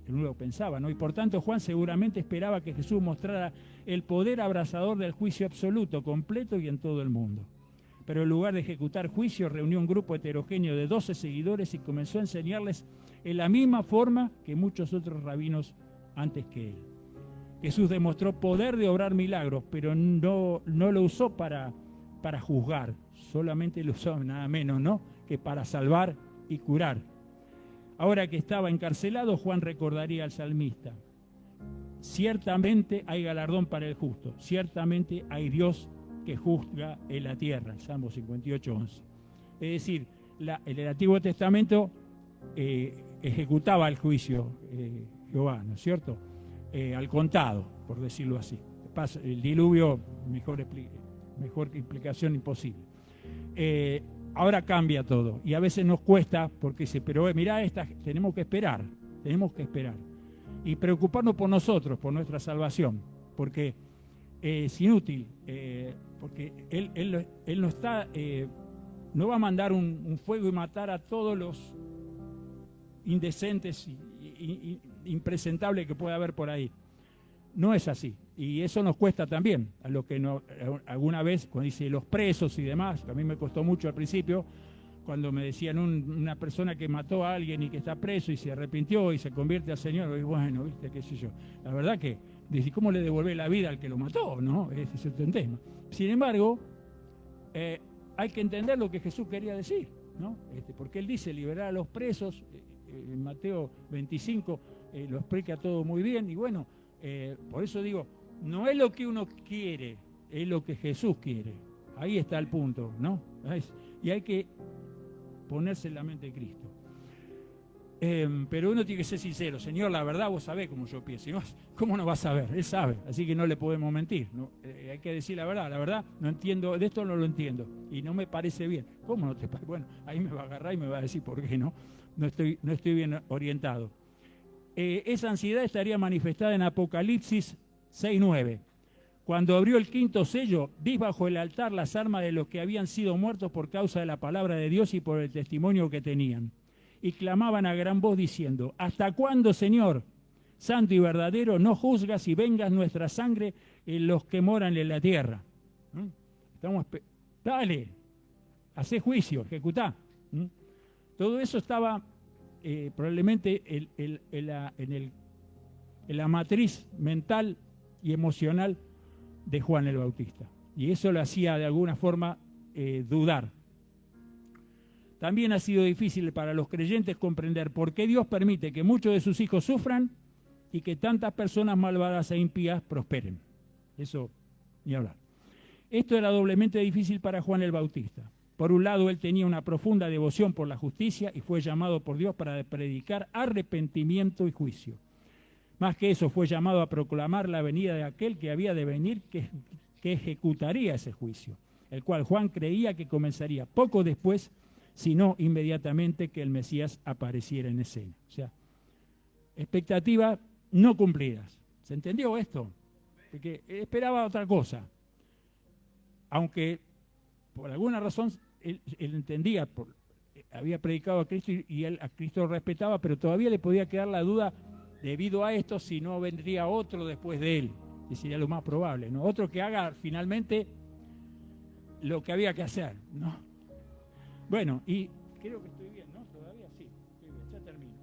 Él no lo pensaba, ¿no? Y por tanto Juan seguramente esperaba que Jesús mostrara el poder abrasador del juicio absoluto, completo y en todo el mundo. Pero en lugar de ejecutar juicio, reunió un grupo heterogéneo de 12 seguidores y comenzó a enseñarles en la misma forma que muchos otros rabinos antes que él. Jesús demostró poder de obrar milagros, pero no lo usó para juzgar, solamente lo usó nada menos, ¿no?, que para salvar y curar. Ahora que estaba encarcelado, Juan recordaría al salmista, ciertamente hay galardón para el justo, ciertamente hay Dios que juzga en la tierra, el Salmo 58:11. Es decir, el Antiguo Testamento ejecutaba el juicio Jehová, ¿no es cierto?, al contado, por decirlo así. El diluvio, mejor explicación imposible. Ahora cambia todo y a veces nos cuesta porque dice, pero mirá, tenemos que esperar y preocuparnos por nosotros, por nuestra salvación, porque es inútil, porque él no está, no va a mandar un fuego y matar a todos los indecentes y impresentables que pueda haber por ahí. No es así. Y eso nos cuesta también, a lo que alguna vez, cuando dice los presos y demás, que a mí me costó mucho al principio, cuando me decían una persona que mató a alguien y que está preso y se arrepintió y se convierte al Señor, y bueno, viste, qué sé yo. La verdad que, ¿cómo le devolvé la vida al que lo mató? ¿No? Ese es el tema. Sin embargo, hay que entender lo que Jesús quería decir, ¿no? Porque Él dice liberar a los presos, en Mateo 25 lo explica todo muy bien, y bueno, por eso digo, no es lo que uno quiere, es lo que Jesús quiere. Ahí está el punto, ¿no? Y hay que ponerse en la mente de Cristo. Pero uno tiene que ser sincero. Señor, la verdad vos sabés cómo yo pienso. ¿Cómo no vas a saber? Él sabe, así que no le podemos mentir, ¿no? Hay que decir la verdad no entiendo, de esto no lo entiendo y no me parece bien. ¿Cómo no te parece? Bueno, ahí me va a agarrar y me va a decir por qué no estoy bien orientado. Esa ansiedad estaría manifestada en Apocalipsis 6:9. Cuando abrió el quinto sello, vi bajo el altar las armas de los que habían sido muertos por causa de la palabra de Dios y por el testimonio que tenían. Y clamaban a gran voz diciendo, ¿hasta cuándo, Señor, santo y verdadero, no juzgas y vengas nuestra sangre en los que moran en la tierra? Dale, hacé juicio, ejecutá. Todo eso estaba probablemente en la matriz mental y emocional de Juan el Bautista. Y eso lo hacía de alguna forma dudar. También ha sido difícil para los creyentes comprender por qué Dios permite que muchos de sus hijos sufran y que tantas personas malvadas e impías prosperen. Eso, ni hablar. Esto era doblemente difícil para Juan el Bautista. Por un lado, él tenía una profunda devoción por la justicia y fue llamado por Dios para predicar arrepentimiento y juicio. Más que eso, fue llamado a proclamar la venida de aquel que había de venir, que ejecutaría ese juicio, el cual Juan creía que comenzaría poco después, sino inmediatamente que el Mesías apareciera en escena. O sea, expectativas no cumplidas. ¿Se entendió esto? Porque esperaba otra cosa. Aunque por alguna razón él entendía, había predicado a Cristo y él a Cristo lo respetaba, pero todavía le podía quedar la duda debido a esto si no vendría otro después de él, que sería lo más probable, ¿no? Otro que haga finalmente lo que había que hacer, ¿no? Bueno, y creo que estoy bien, ¿no? Todavía sí, estoy bien, ya termino.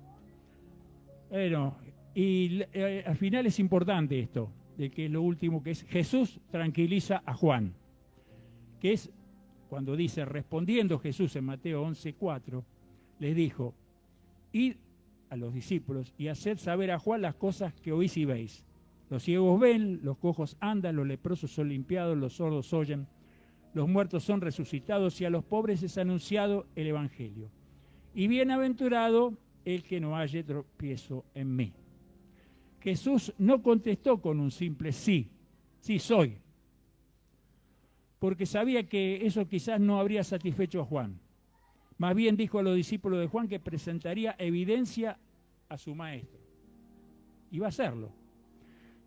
Bueno, y al final es importante esto, de que es lo último, que es Jesús tranquiliza a Juan, que es cuando dice, respondiendo Jesús en Mateo 11:4, les dijo, id a los discípulos y haced saber a Juan las cosas que oís y veis. Los ciegos ven, los cojos andan, los leprosos son limpiados, los sordos oyen, los muertos son resucitados y a los pobres es anunciado el Evangelio. Y bienaventurado el que no halle tropiezo en mí. Jesús no contestó con un simple sí, sí soy, porque sabía que eso quizás no habría satisfecho a Juan. Más bien dijo a los discípulos de Juan que presentaría evidencia a su maestro. Y va a hacerlo.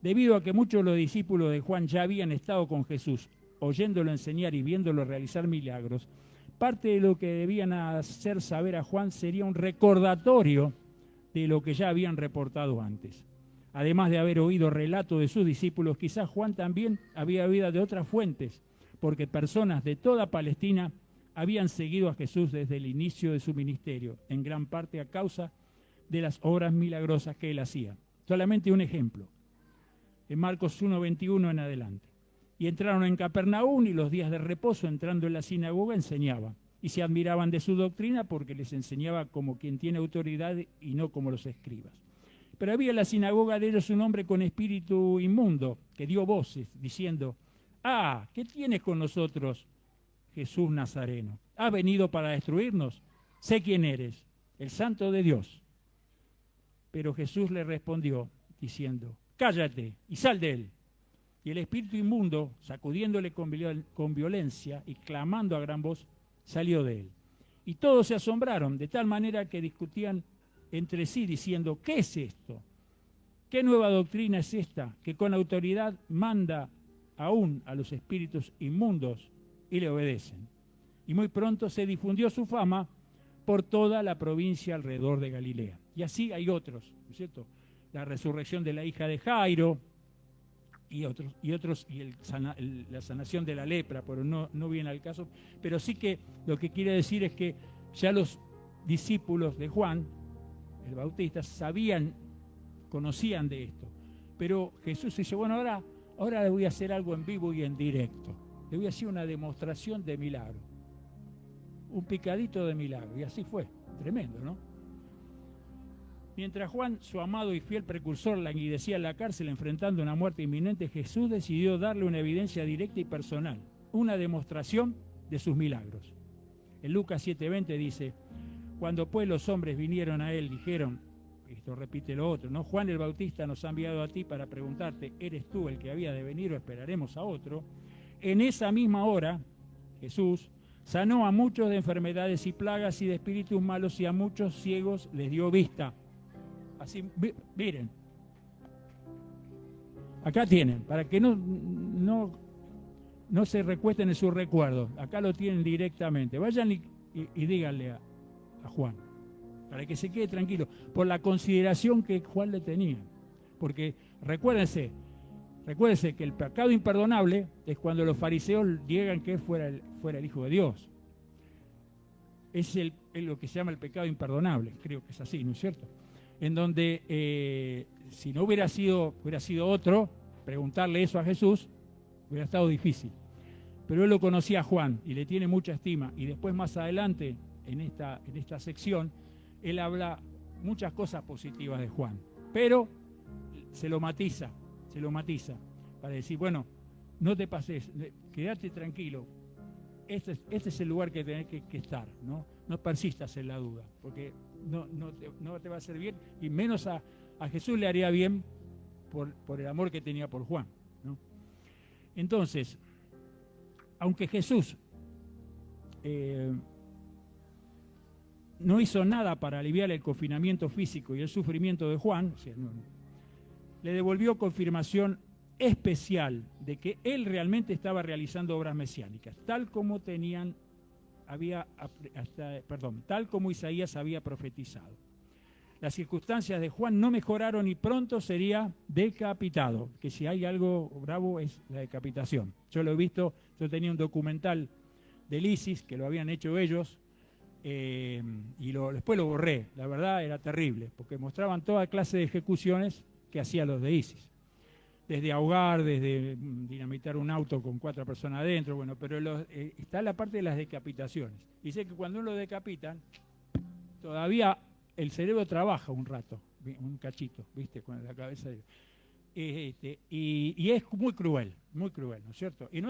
Debido a que muchos de los discípulos de Juan ya habían estado con Jesús, oyéndolo enseñar y viéndolo realizar milagros, parte de lo que debían hacer saber a Juan sería un recordatorio de lo que ya habían reportado antes. Además de haber oído relatos de sus discípulos, quizás Juan también había oído de otras fuentes, porque personas de toda Palestina habían seguido a Jesús desde el inicio de su ministerio, en gran parte a causa de las obras milagrosas que él hacía. Solamente un ejemplo, en Marcos 1:21 en adelante. Y entraron en Capernaum y los días de reposo, entrando en la sinagoga, enseñaba. Y se admiraban de su doctrina porque les enseñaba como quien tiene autoridad y no como los escribas. Pero había en la sinagoga de ellos un hombre con espíritu inmundo que dio voces diciendo, «Ah, ¿qué tienes con nosotros, Jesús Nazareno? ¿Has venido para destruirnos? Sé quién eres, el Santo de Dios». Pero Jesús le respondió diciendo, «Cállate y sal de él». Y el espíritu inmundo, sacudiéndole con violencia y clamando a gran voz, salió de él. Y todos se asombraron, de tal manera que discutían entre sí diciendo, ¿qué es esto? ¿Qué nueva doctrina es esta que con autoridad manda aún a los espíritus inmundos y le obedecen? Y muy pronto se difundió su fama por toda la provincia alrededor de Galilea. Y así hay otros, ¿no es cierto? La resurrección de la hija de Jairo y la sanación de la lepra, pero no viene al caso. Pero sí que lo que quiere decir es que ya los discípulos de Juan, el Bautista, conocían de esto. Pero Jesús dice, bueno, ahora le voy a hacer algo en vivo y en directo. Le voy a hacer una demostración de milagro. Un picadito de milagro. Y así fue. Tremendo, ¿no? Mientras Juan, su amado y fiel precursor, languidecía en la cárcel enfrentando una muerte inminente, Jesús decidió darle una evidencia directa y personal, una demostración de sus milagros. En Lucas 7:20 dice, cuando pues los hombres vinieron a él, dijeron, esto repite lo otro, ¿no? Juan el Bautista nos ha enviado a ti para preguntarte, ¿eres tú el que había de venir o esperaremos a otro? En esa misma hora, Jesús sanó a muchos de enfermedades y plagas y de espíritus malos y a muchos ciegos les dio vista. Así, miren, acá tienen, para que no se recuesten en sus recuerdos, acá lo tienen directamente. Vayan y díganle a Juan, para que se quede tranquilo, por la consideración que Juan le tenía. Porque recuérdense que el pecado imperdonable es cuando los fariseos niegan que fuera el Hijo de Dios. Es lo que se llama el pecado imperdonable, creo que es así, ¿no es cierto? En donde si no hubiera sido otro, preguntarle eso a Jesús, hubiera estado difícil. Pero él lo conocía a Juan y le tiene mucha estima. Y después más adelante, en esta sección, él habla muchas cosas positivas de Juan. Pero se lo matiza, para decir, bueno, no te pases, quédate tranquilo, este es el lugar que tenés que estar, ¿no? No persistas en la duda, porque no te va a hacer bien, y menos a Jesús le haría bien por el amor que tenía por Juan, ¿no? Entonces, aunque Jesús no hizo nada para aliviar el confinamiento físico y el sufrimiento de Juan, o sea, le devolvió confirmación especial de que él realmente estaba realizando obras mesiánicas, tal como Isaías había profetizado. Las circunstancias de Juan no mejoraron y pronto sería decapitado, que si hay algo bravo es la decapitación. Yo lo he visto, yo tenía un documental del ISIS que lo habían hecho ellos, y después lo borré. La verdad era terrible, porque mostraban toda clase de ejecuciones que hacían los de ISIS. Desde ahogar, desde dinamitar un auto con 4 personas adentro, bueno, pero está la parte de las decapitaciones. Dice que cuando uno lo decapitan, todavía el cerebro trabaja un rato, un cachito, ¿viste? Con la cabeza. Y es muy cruel, ¿no es cierto? Y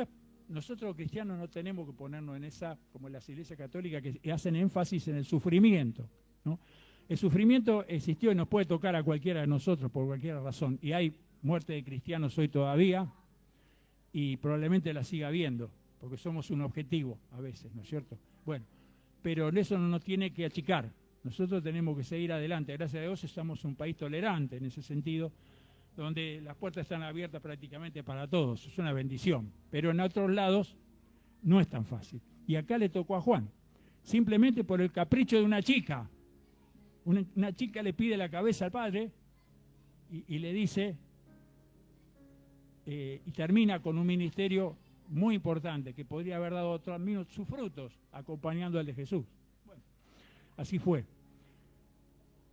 nosotros los cristianos no tenemos que ponernos en esa, como las iglesias católicas que hacen énfasis en el sufrimiento, ¿no? El sufrimiento existió y nos puede tocar a cualquiera de nosotros por cualquier razón. Y hay muerte de cristianos hoy todavía y probablemente la siga habiendo, porque somos un objetivo a veces, ¿no es cierto? Bueno, pero eso no nos tiene que achicar. Nosotros tenemos que seguir adelante. Gracias a Dios estamos un país tolerante en ese sentido, donde las puertas están abiertas prácticamente para todos. Es una bendición. Pero en otros lados no es tan fácil. Y acá le tocó a Juan, simplemente por el capricho de una chica. Una chica le pide la cabeza al padre y le dice, y termina con un ministerio muy importante que podría haber dado también sus frutos acompañando al de Jesús. Bueno, así fue.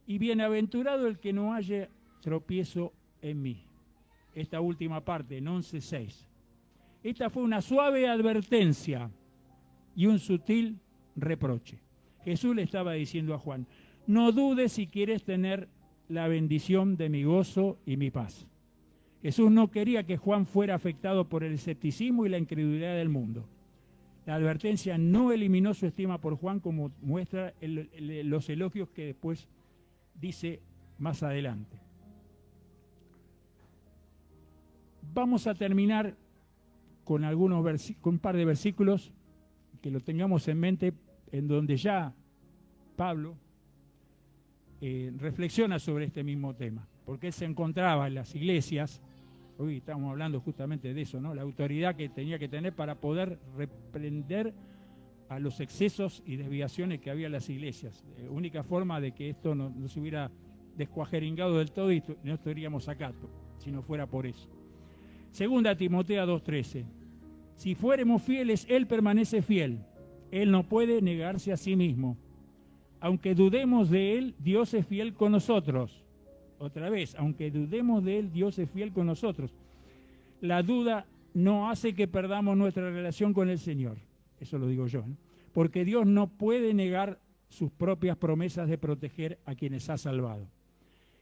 Y bienaventurado el que no haya tropiezo en mí. Esta última parte, en 11:6. Esta fue una suave advertencia y un sutil reproche. Jesús le estaba diciendo a Juan, no dudes si quieres tener la bendición de mi gozo y mi paz. Jesús no quería que Juan fuera afectado por el escepticismo y la incredulidad del mundo. La advertencia no eliminó su estima por Juan, como muestra los elogios que después dice más adelante. Vamos a terminar con con un par de versículos que lo tengamos en mente, en donde ya Pablo reflexiona sobre este mismo tema, porque él se encontraba en las iglesias. Hoy estamos hablando justamente de eso, ¿no? La autoridad que tenía que tener para poder reprender a los excesos y desviaciones que había en las iglesias. Única forma de que esto no se hubiera descuajeringado del todo y no estaríamos acá, si no fuera por eso. Segunda Timoteo 2:13. Si fuéramos fieles, Él permanece fiel. Él no puede negarse a sí mismo. Aunque dudemos de Él, Dios es fiel con nosotros. Otra vez, aunque dudemos de Él, Dios es fiel con nosotros. La duda no hace que perdamos nuestra relación con el Señor. Eso lo digo yo, ¿no? Porque Dios no puede negar sus propias promesas de proteger a quienes ha salvado.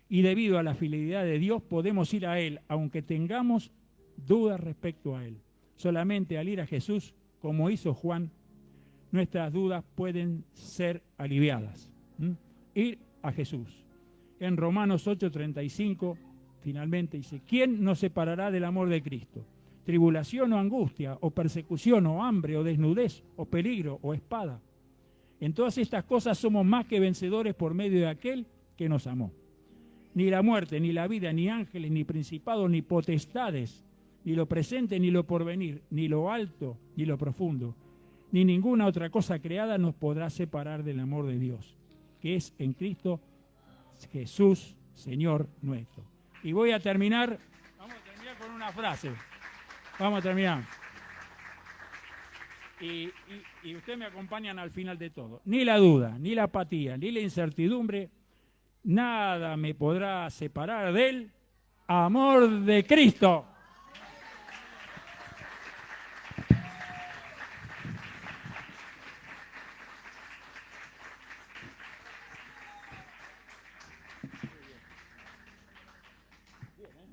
Y debido a la fidelidad de Dios podemos ir a Él, aunque tengamos dudas respecto a Él. Solamente al ir a Jesús, como hizo Juan, nuestras dudas pueden ser aliviadas. Ir a Jesús. En Romanos 8:35, finalmente dice, ¿quién nos separará del amor de Cristo? Tribulación o angustia, o persecución, o hambre, o desnudez, o peligro, o espada. En todas estas cosas somos más que vencedores por medio de aquel que nos amó. Ni la muerte, ni la vida, ni ángeles, ni principados, ni potestades, ni lo presente, ni lo porvenir, ni lo alto, ni lo profundo, ni ninguna otra cosa creada nos podrá separar del amor de Dios, que es en Cristo Jesús, Señor nuestro. Y vamos a terminar con una frase. Vamos a terminar. Y ustedes me acompañan al final de todo. Ni la duda, ni la apatía, ni la incertidumbre, nada me podrá separar del amor de Cristo. Bien, ¿eh?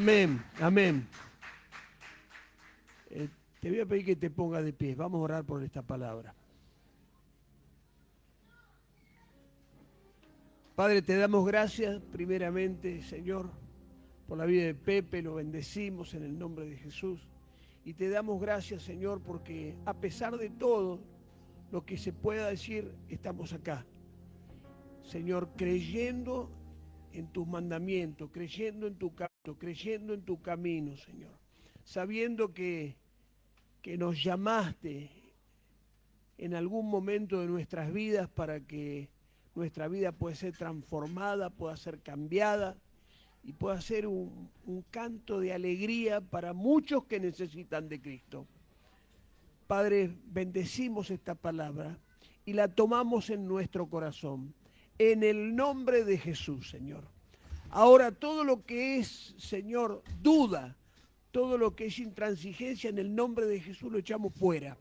Amén, amén. Te voy a pedir que te pongas de pie. Vamos a orar por esta palabra. Padre, te damos gracias primeramente, Señor, por la vida de Pepe. Lo bendecimos en el nombre de Jesús. Y te damos gracias, Señor, porque a pesar de todo lo que se pueda decir, estamos acá. Señor, creyendo en tus mandamientos, creyendo en tu canto, creyendo en tu camino, Señor. Sabiendo que nos llamaste en algún momento de nuestras vidas para que nuestra vida pueda ser transformada, pueda ser cambiada y pueda ser un canto de alegría para muchos que necesitan de Cristo. Padre, bendecimos esta palabra y la tomamos en nuestro corazón. En el nombre de Jesús, Señor. Ahora todo lo que es, Señor, duda, todo lo que es intransigencia, en el nombre de Jesús lo echamos fuera.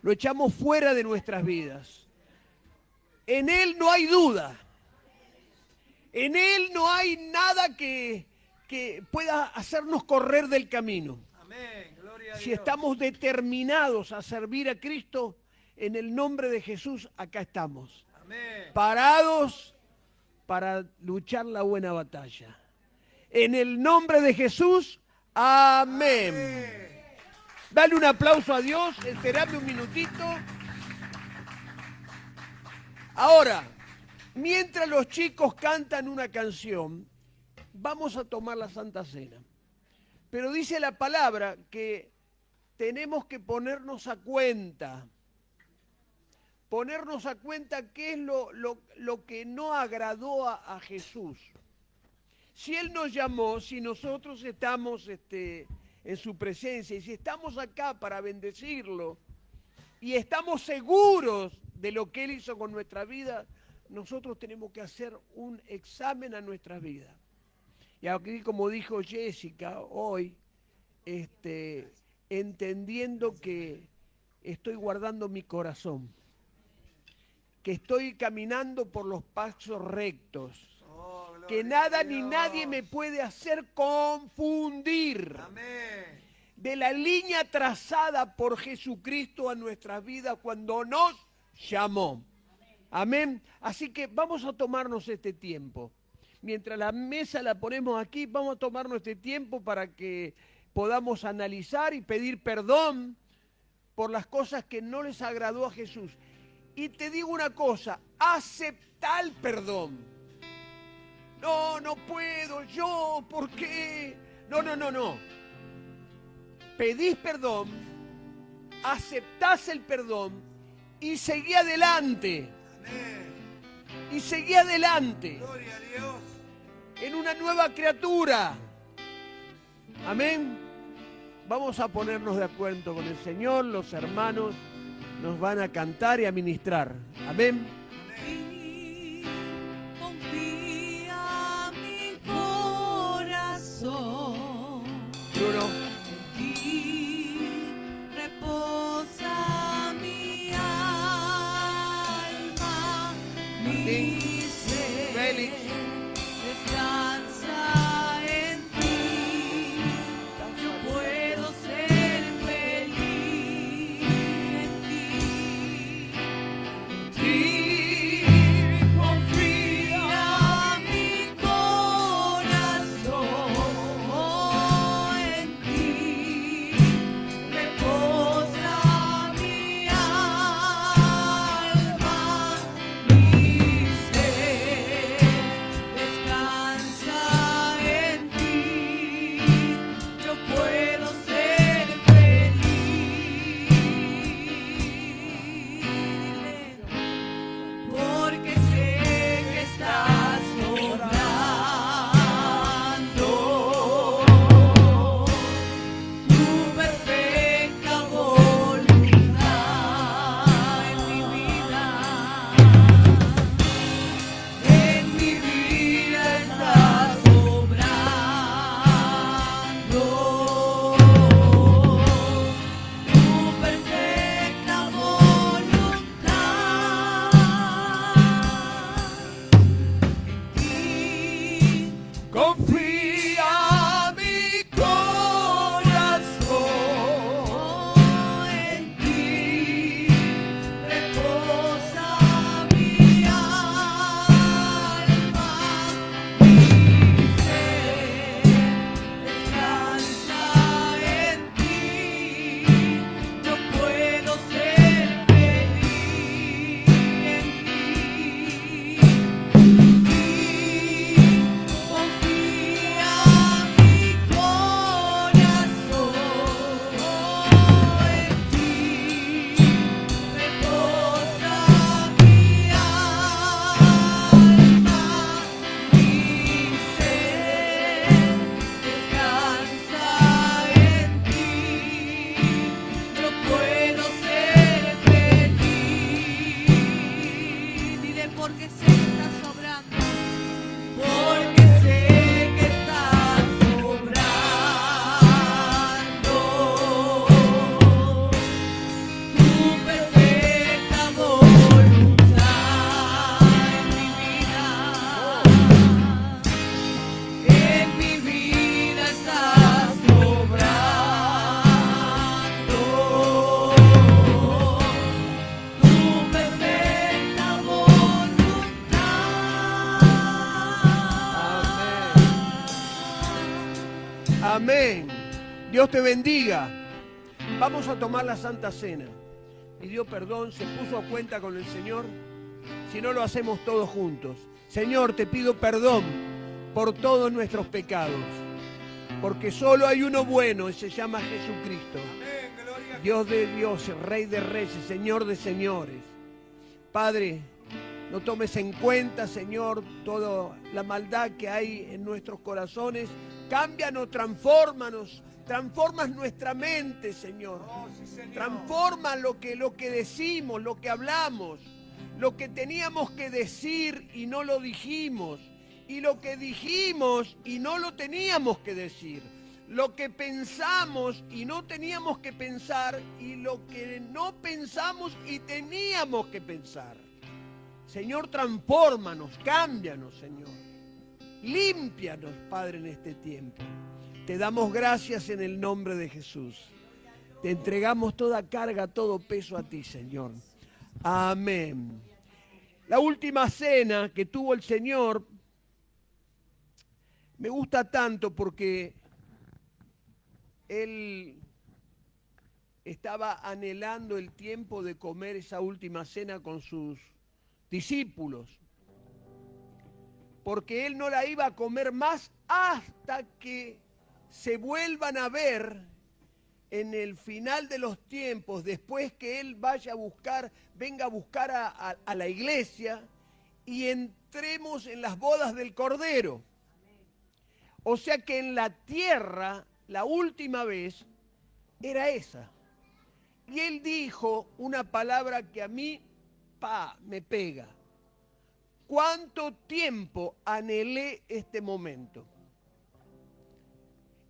Lo echamos fuera de nuestras vidas. En Él no hay duda. En Él no hay nada que pueda hacernos correr del camino. Amén. Gloria a Dios. Si estamos determinados a servir a Cristo, en el nombre de Jesús, acá estamos. Amén. Parados para luchar la buena batalla. En el nombre de Jesús, amén. Amén. Dale un aplauso a Dios, esperame un minutito. Ahora, mientras los chicos cantan una canción, vamos a tomar la Santa Cena. Pero dice la palabra que tenemos que ponernos a cuenta. Ponernos a cuenta qué es lo que no agradó a Jesús. Si Él nos llamó, si nosotros estamos en su presencia y si estamos acá para bendecirlo y estamos seguros de lo que Él hizo con nuestra vida, nosotros tenemos que hacer un examen a nuestras vidas. Y aquí, como dijo Jessica hoy, entendiendo que estoy guardando mi corazón, que estoy caminando por los pasos rectos, que nada ni nadie me puede hacer confundir. Amén. De la línea trazada por Jesucristo a nuestras vidas cuando nos llamó. Amén. Así que vamos a tomarnos este tiempo. Mientras la mesa la ponemos aquí, vamos a tomarnos este tiempo para que podamos analizar y pedir perdón por las cosas que no les agradó a Jesús. Y te digo una cosa, aceptá el perdón. No puedo, yo, ¿por qué? No. Pedís perdón, aceptás el perdón y seguí adelante. Amén. Y seguí adelante. Gloria a Dios. En una nueva criatura. Amén. Vamos a ponernos de acuerdo con el Señor, los hermanos nos van a cantar y a ministrar. Amén. Confía mi corazón. Bruno. En ti reposa mi alma. Martín. Mi ser Félix. descansa en ti. Yo puedo ser feliz en ti. En ti confía mi corazón. En ti reposa mi alma. Mi ser porque sé que estás sobrando. Porque sé que estás sobrando. Tu perfecta voluntad en mi vida estás sobrando. Tu perfecta voluntad. Amén. Dios te bendiga. Vamos a tomar la Santa Cena. Pidió perdón, se puso a cuenta con el Señor. Si no, lo hacemos todos juntos. Señor, te pido perdón por todos nuestros pecados. Porque solo hay uno bueno y se llama Jesucristo. Amén, gloria a Dios de dioses, Rey de reyes, Señor de señores. Padre, no tomes en cuenta, Señor, toda la maldad que hay en nuestros corazones. Cámbianos, transfórmanos, transformas nuestra mente, Señor. Oh, sí, Señor. Transforma lo que decimos, lo que hablamos, lo que teníamos que decir y no lo dijimos, y lo que dijimos y no lo teníamos que decir, lo que pensamos y no teníamos que pensar, y lo que no pensamos y teníamos que pensar. Señor, transfórmanos, cámbianos, Señor. Límpianos, Padre, en este tiempo. Te damos gracias en el nombre de Jesús. Te entregamos toda carga, todo peso a ti, Señor. Amén. La última cena que tuvo el Señor me gusta tanto porque Él estaba anhelando el tiempo de comer esa última cena con sus discípulos, porque Él no la iba a comer más hasta que se vuelvan a ver en el final de los tiempos, después que Él venga a buscar a la iglesia y entremos en las bodas del Cordero. O sea que en la tierra, la última vez, era esa. Y Él dijo una palabra que a mí, me pega. ¿Cuánto tiempo anhelé este momento?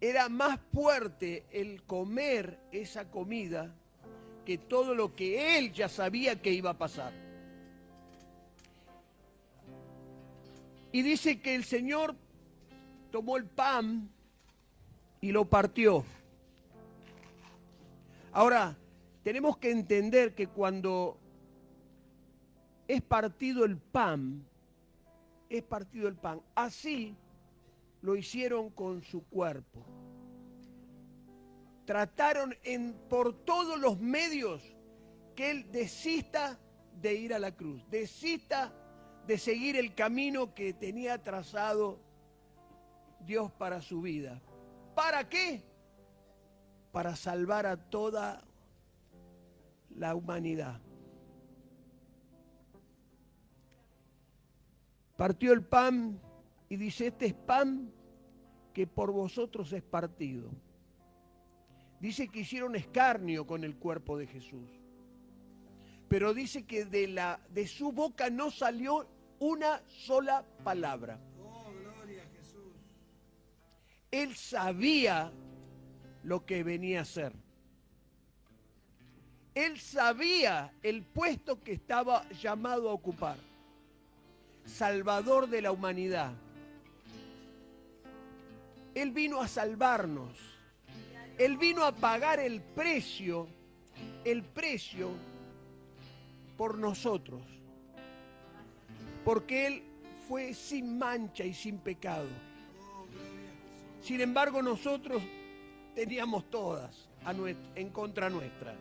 Era más fuerte el comer esa comida que todo lo que Él ya sabía que iba a pasar. Y dice que el Señor tomó el pan y lo partió. Ahora, tenemos que entender que cuando es partido el pan, así lo hicieron con su cuerpo. Trataron por todos los medios que Él desista de ir a la cruz, desista de seguir el camino que tenía trazado Dios para su vida. ¿Para qué? Para salvar a toda la humanidad. Partió el pan y dice: este es pan que por vosotros es partido. Dice que hicieron escarnio con el cuerpo de Jesús. Pero dice que de su boca no salió una sola palabra. Oh, gloria a Jesús. Él sabía lo que venía a hacer. Él sabía el puesto que estaba llamado a ocupar. Salvador de la humanidad. Él vino a salvarnos. Él vino a pagar el precio por nosotros. Porque Él fue sin mancha y sin pecado. Sin embargo, nosotros teníamos todas en contra nuestra.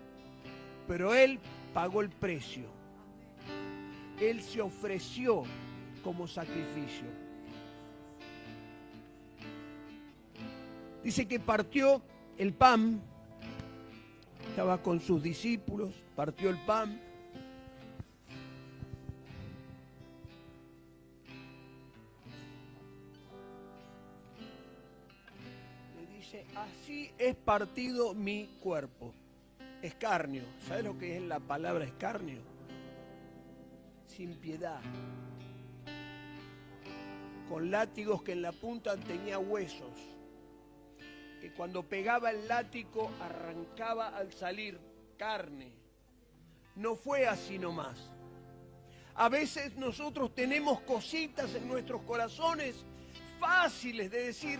Pero Él pagó el precio. Él se ofreció como sacrificio. Dice que partió el pan, estaba con sus discípulos, partió el pan. Le dice: así es partido mi cuerpo. Escarnio. ¿Sabes lo que es la palabra escarnio? sin piedad, con látigos que en la punta tenía huesos, que cuando pegaba el látigo arrancaba al salir carne. No fue así nomás. A veces nosotros tenemos cositas en nuestros corazones fáciles de decir,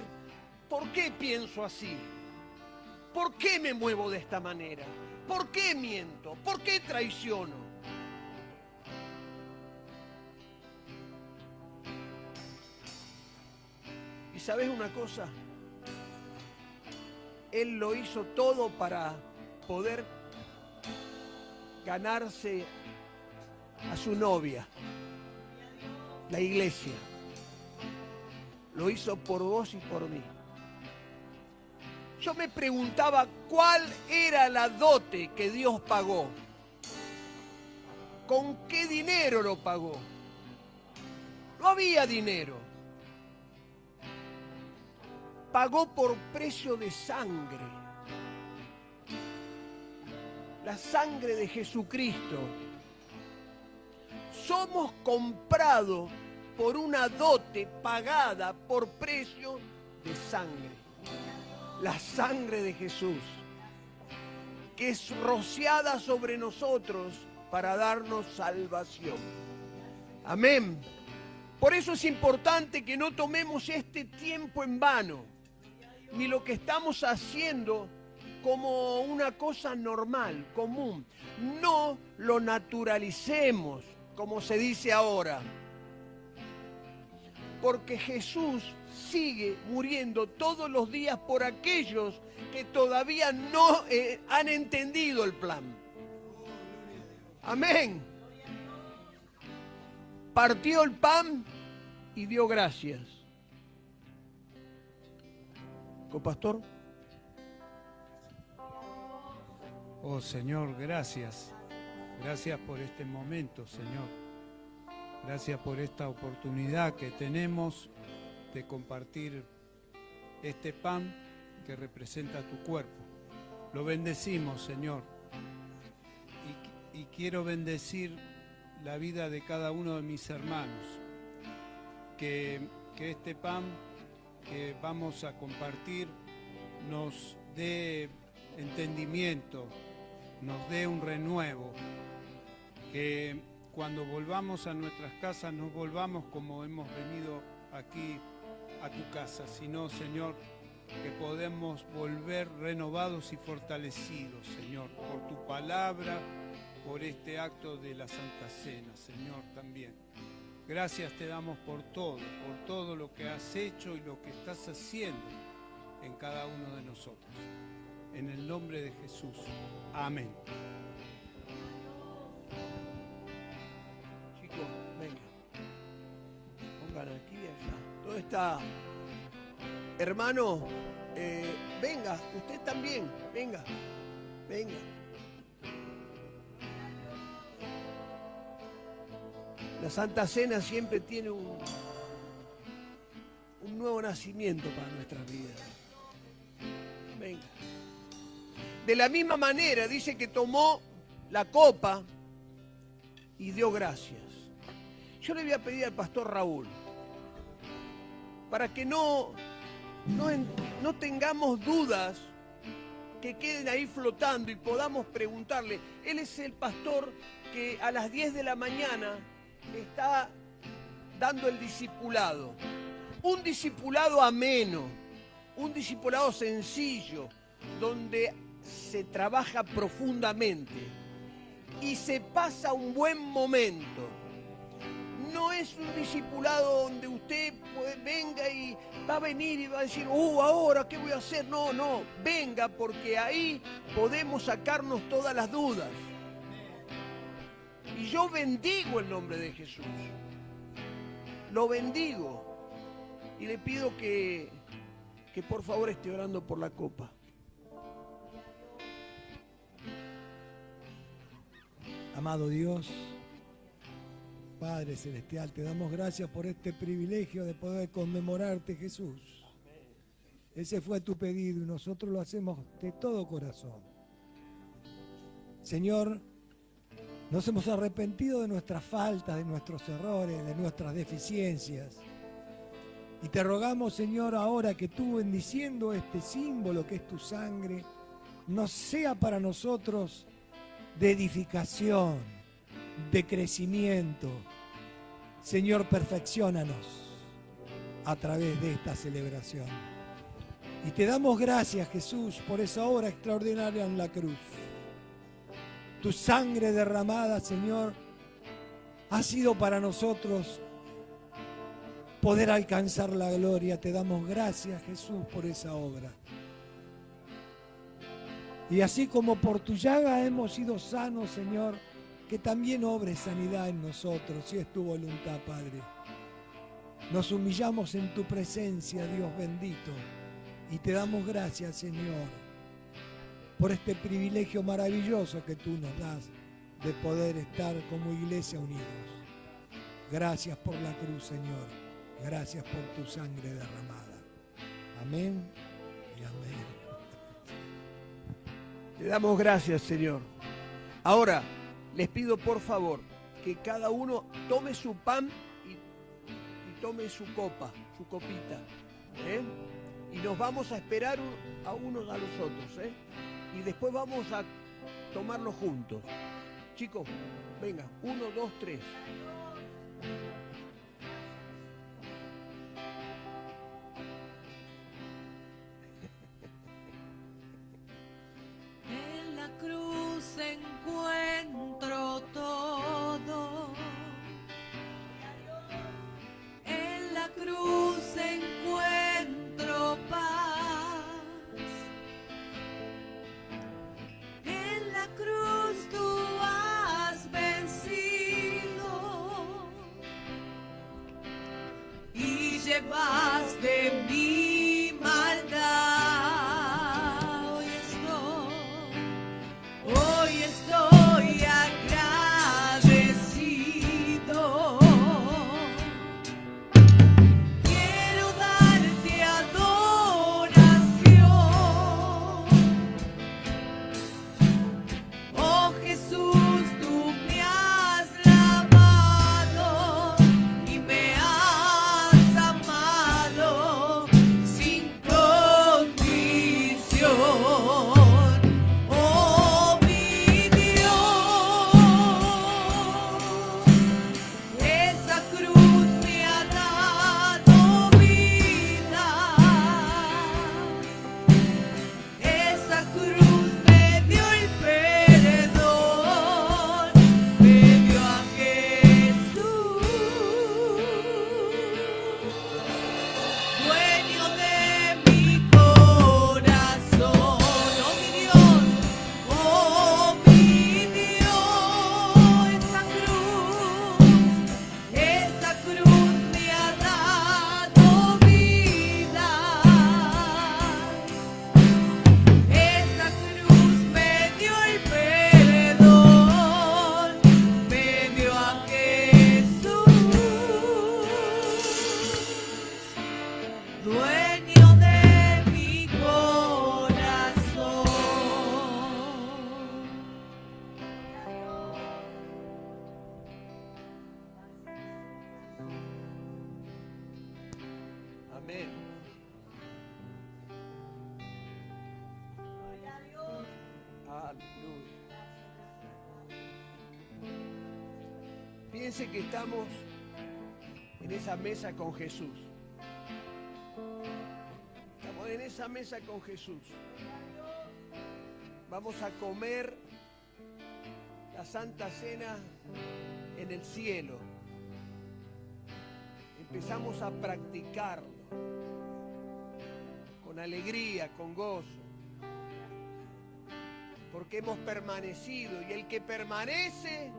¿por qué pienso así? ¿Por qué me muevo de esta manera? ¿Por qué miento? ¿Por qué traiciono? ¿Y sabes una cosa? Él lo hizo todo para poder ganarse a su novia, la iglesia. Lo hizo por vos y por mí. Yo me preguntaba cuál era la dote que Dios pagó. ¿Con qué dinero lo pagó? No había dinero. Pagó por precio de sangre. La sangre de Jesucristo. Somos comprados por una dote pagada por precio de sangre. La sangre de Jesús, que es rociada sobre nosotros para darnos salvación. Amén. Por eso es importante que no tomemos este tiempo en vano, ni lo que estamos haciendo como una cosa normal, común. No lo naturalicemos, como se dice ahora. Porque Jesús sigue muriendo todos los días por aquellos que todavía no han entendido el plan. Amén. Partió el pan y dio gracias. Copastor. Oh Señor, gracias. Gracias por este momento, Señor. Gracias por esta oportunidad que tenemos de compartir este pan que representa tu cuerpo. Lo bendecimos, Señor. Y quiero bendecir la vida de cada uno de mis hermanos. Que este pan que vamos a compartir nos dé entendimiento, nos dé un renuevo. Que cuando volvamos a nuestras casas no volvamos como hemos venido aquí a tu casa, sino, Señor, que podemos volver renovados y fortalecidos, Señor, por tu palabra, por este acto de la Santa Cena, Señor, también. Gracias te damos por todo lo que has hecho y lo que estás haciendo en cada uno de nosotros. En el nombre de Jesús. Amén. Chicos, venga. Pongan aquí y allá. ¿Dónde está? Hermano, venga, usted también, venga, venga. La Santa Cena siempre tiene un nuevo nacimiento para nuestras vidas. Venga. De la misma manera dice que tomó la copa y dio gracias. Yo le voy a pedir al pastor Raúl, para que no tengamos dudas que queden ahí flotando y podamos preguntarle. Él es el pastor que a las 10 de la mañana está dando el discipulado. Un discipulado ameno, un discipulado sencillo, donde se trabaja profundamente y se pasa un buen momento. No es un discipulado donde usted venga y va a venir y va a decir, ahora, ¿qué voy a hacer? No, venga, porque ahí podemos sacarnos todas las dudas. Y yo bendigo el nombre de Jesús. Lo bendigo. Y le pido que por favor esté orando por la copa. Amado Dios, Padre Celestial, te damos gracias por este privilegio de poder conmemorarte, Jesús. Ese fue tu pedido y nosotros lo hacemos de todo corazón. Señor, Nos hemos arrepentido de nuestras faltas, de nuestros errores, de nuestras deficiencias. Y te rogamos, Señor, ahora que tú, bendiciendo este símbolo que es tu sangre, nos sea para nosotros de edificación, de crecimiento. Señor, perfecciónanos a través de esta celebración. Y te damos gracias, Jesús, por esa obra extraordinaria en la cruz. Tu sangre derramada, Señor, ha sido para nosotros poder alcanzar la gloria. Te damos gracias, Jesús, por esa obra. Y así como por tu llaga hemos sido sanos, Señor, que también obre sanidad en nosotros, si es tu voluntad, Padre. Nos humillamos en tu presencia, Dios bendito, y te damos gracias, Señor, por este privilegio maravilloso que tú nos das de poder estar como iglesia unidos. Gracias por la cruz, Señor. Gracias por tu sangre derramada. Amén y amén. Te damos gracias, Señor. Ahora, les pido por favor que cada uno tome su pan y tome su copa, su copita. Y nos vamos a esperar a unos a los otros. Y después vamos a tomarlo juntos. Chicos, venga, 1, 2, 3. En la cruz encuentro todo. En la cruz encuentro paz. En la cruz tú has vencido y llevaste mi maldad. Hoy estoy agradecido. Quiero darte adoración. Oh Jesús, tú me has lavado y me has amado sin condición. Oh mi Dios, esa cruz me ha dado vida. Esa cruz me dio el perdón, me dio a Jesús, dueño de mi corazón. Oh mi Dios, esa cruz me ha dado vida. Esa cruz me dio el perdón, me dio a Jesús, dueño de mi corazón. Amén. Aleluya. Piense que estamos en esa mesa con Jesús. Estamos en esa mesa con Jesús. Vamos a comer la Santa Cena en el cielo. Empezamos a practicarlo con alegría, con gozo, porque hemos permanecido, y el que permanece,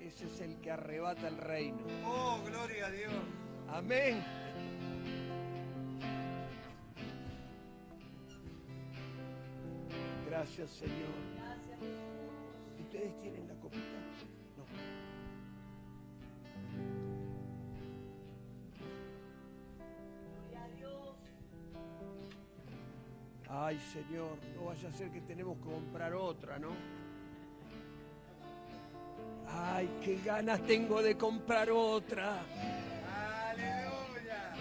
ese es el que arrebata el reino. Oh, gloria a Dios. Amén. Gracias, Señor. ¿Ustedes tienen la copita? No. Ay, Señor, no vaya a ser que tenemos que comprar otra, ¿no? Ay, qué ganas tengo de comprar otra. Aleluya.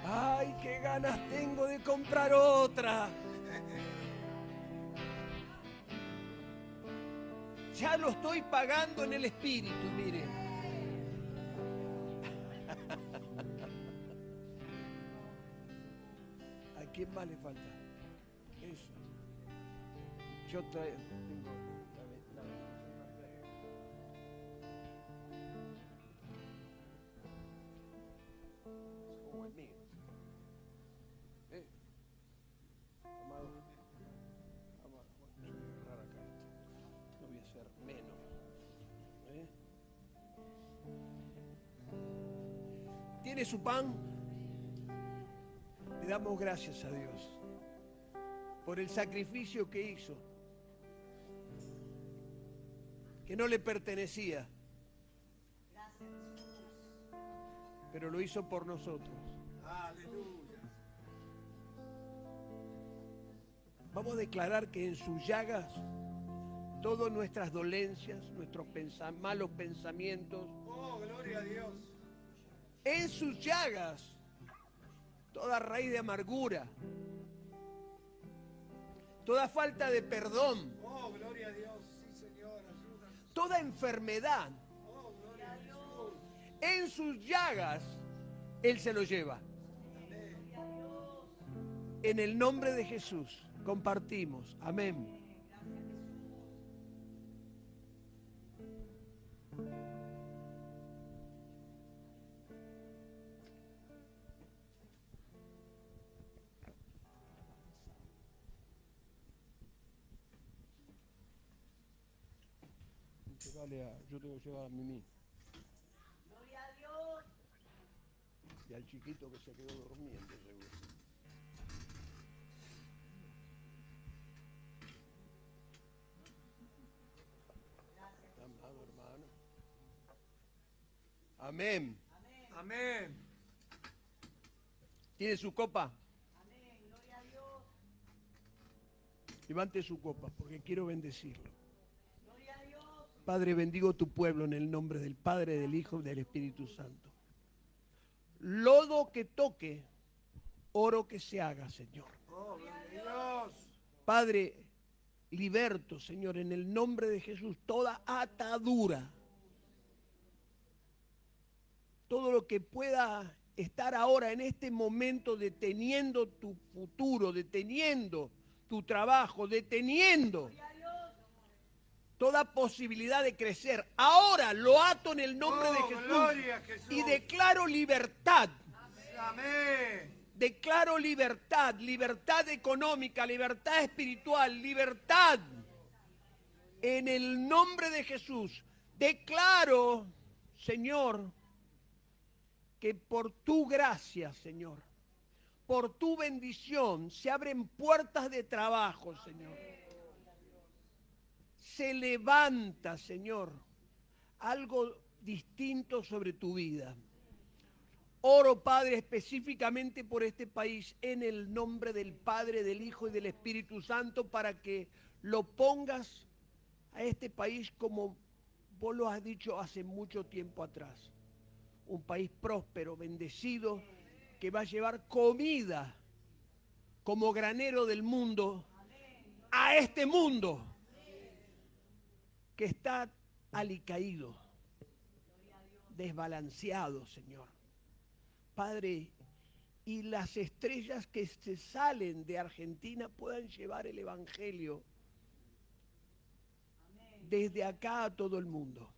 Ay, qué ganas tengo de comprar otra. Ya lo estoy pagando en el espíritu, miren. ¿A quién más le falta? Eso. Yo traigo. Como el mío. Amado. Amado. Voy a agarrar acá esto. No voy a hacer menos. ¿Tiene su pan? Le damos gracias a Dios por el sacrificio que hizo, que no le pertenecía, pero lo hizo por nosotros. Aleluya. Vamos a declarar que en sus llagas todas nuestras dolencias, nuestros malos pensamientos, Oh, gloria a Dios. en sus llagas toda raíz de amargura, toda falta de perdón, Oh, gloria a Dios. Sí, Señor, ayúdanos. toda enfermedad, Oh, gloria a Dios. en sus llagas, Él se lo lleva. En el nombre de Jesús compartimos. Amén. Yo tengo que llevar a Mimi. Gloria a Dios. Y al chiquito que se quedó durmiendo, seguro. Amado hermano. Amén. Amén. ¿Tiene su copa? Amén. Gloria a Dios. Levante su copa porque quiero bendecirlo. Gloria a Dios. Padre, bendigo tu pueblo en el nombre del Padre, del Hijo y del Espíritu Santo. Lodo que toque, oro que se haga, Señor. Oh, gloria a Dios. Padre, liberto, Señor, en el nombre de Jesús, toda atadura, todo lo que pueda estar ahora en este momento deteniendo tu futuro, deteniendo tu trabajo, deteniendo toda posibilidad de crecer. Ahora lo ato en el nombre de Gloria a Jesús Jesús. y declaro libertad. Amén. Declaro libertad, libertad económica, libertad espiritual, libertad. En el nombre de Jesús, declaro, Señor, que por tu gracia, Señor, por tu bendición, se abren puertas de trabajo, Señor. Se levanta, Señor, algo distinto sobre tu vida. Oro, Padre, específicamente por este país, en el nombre del Padre, del Hijo y del Espíritu Santo, para que lo pongas a este país como vos lo has dicho hace mucho tiempo atrás. Un país próspero, bendecido, que va a llevar comida como granero del mundo a este mundo que está alicaído, desbalanceado, Señor. Padre, y las estrellas que se salen de Argentina puedan llevar el Evangelio desde acá a todo el mundo.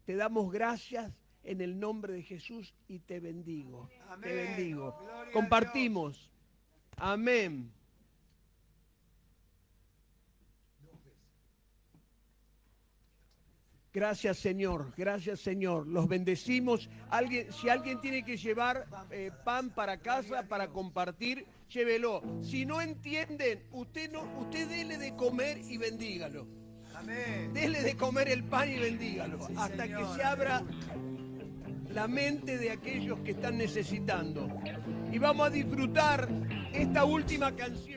Te damos gracias en el nombre de Jesús y te bendigo. Amén. Te bendigo. Gloria a Compartimos. Amén. Gracias, Señor. Gracias, Señor. Los bendecimos. Si alguien tiene que llevar pan para casa, para compartir, llévelo. Si no entienden, usted dele de comer y bendígalo. Amén. Dele de comer el pan y bendígalo. Hasta Señor. que se abra la mente de aquellos que están necesitando. Y vamos a disfrutar esta última canción.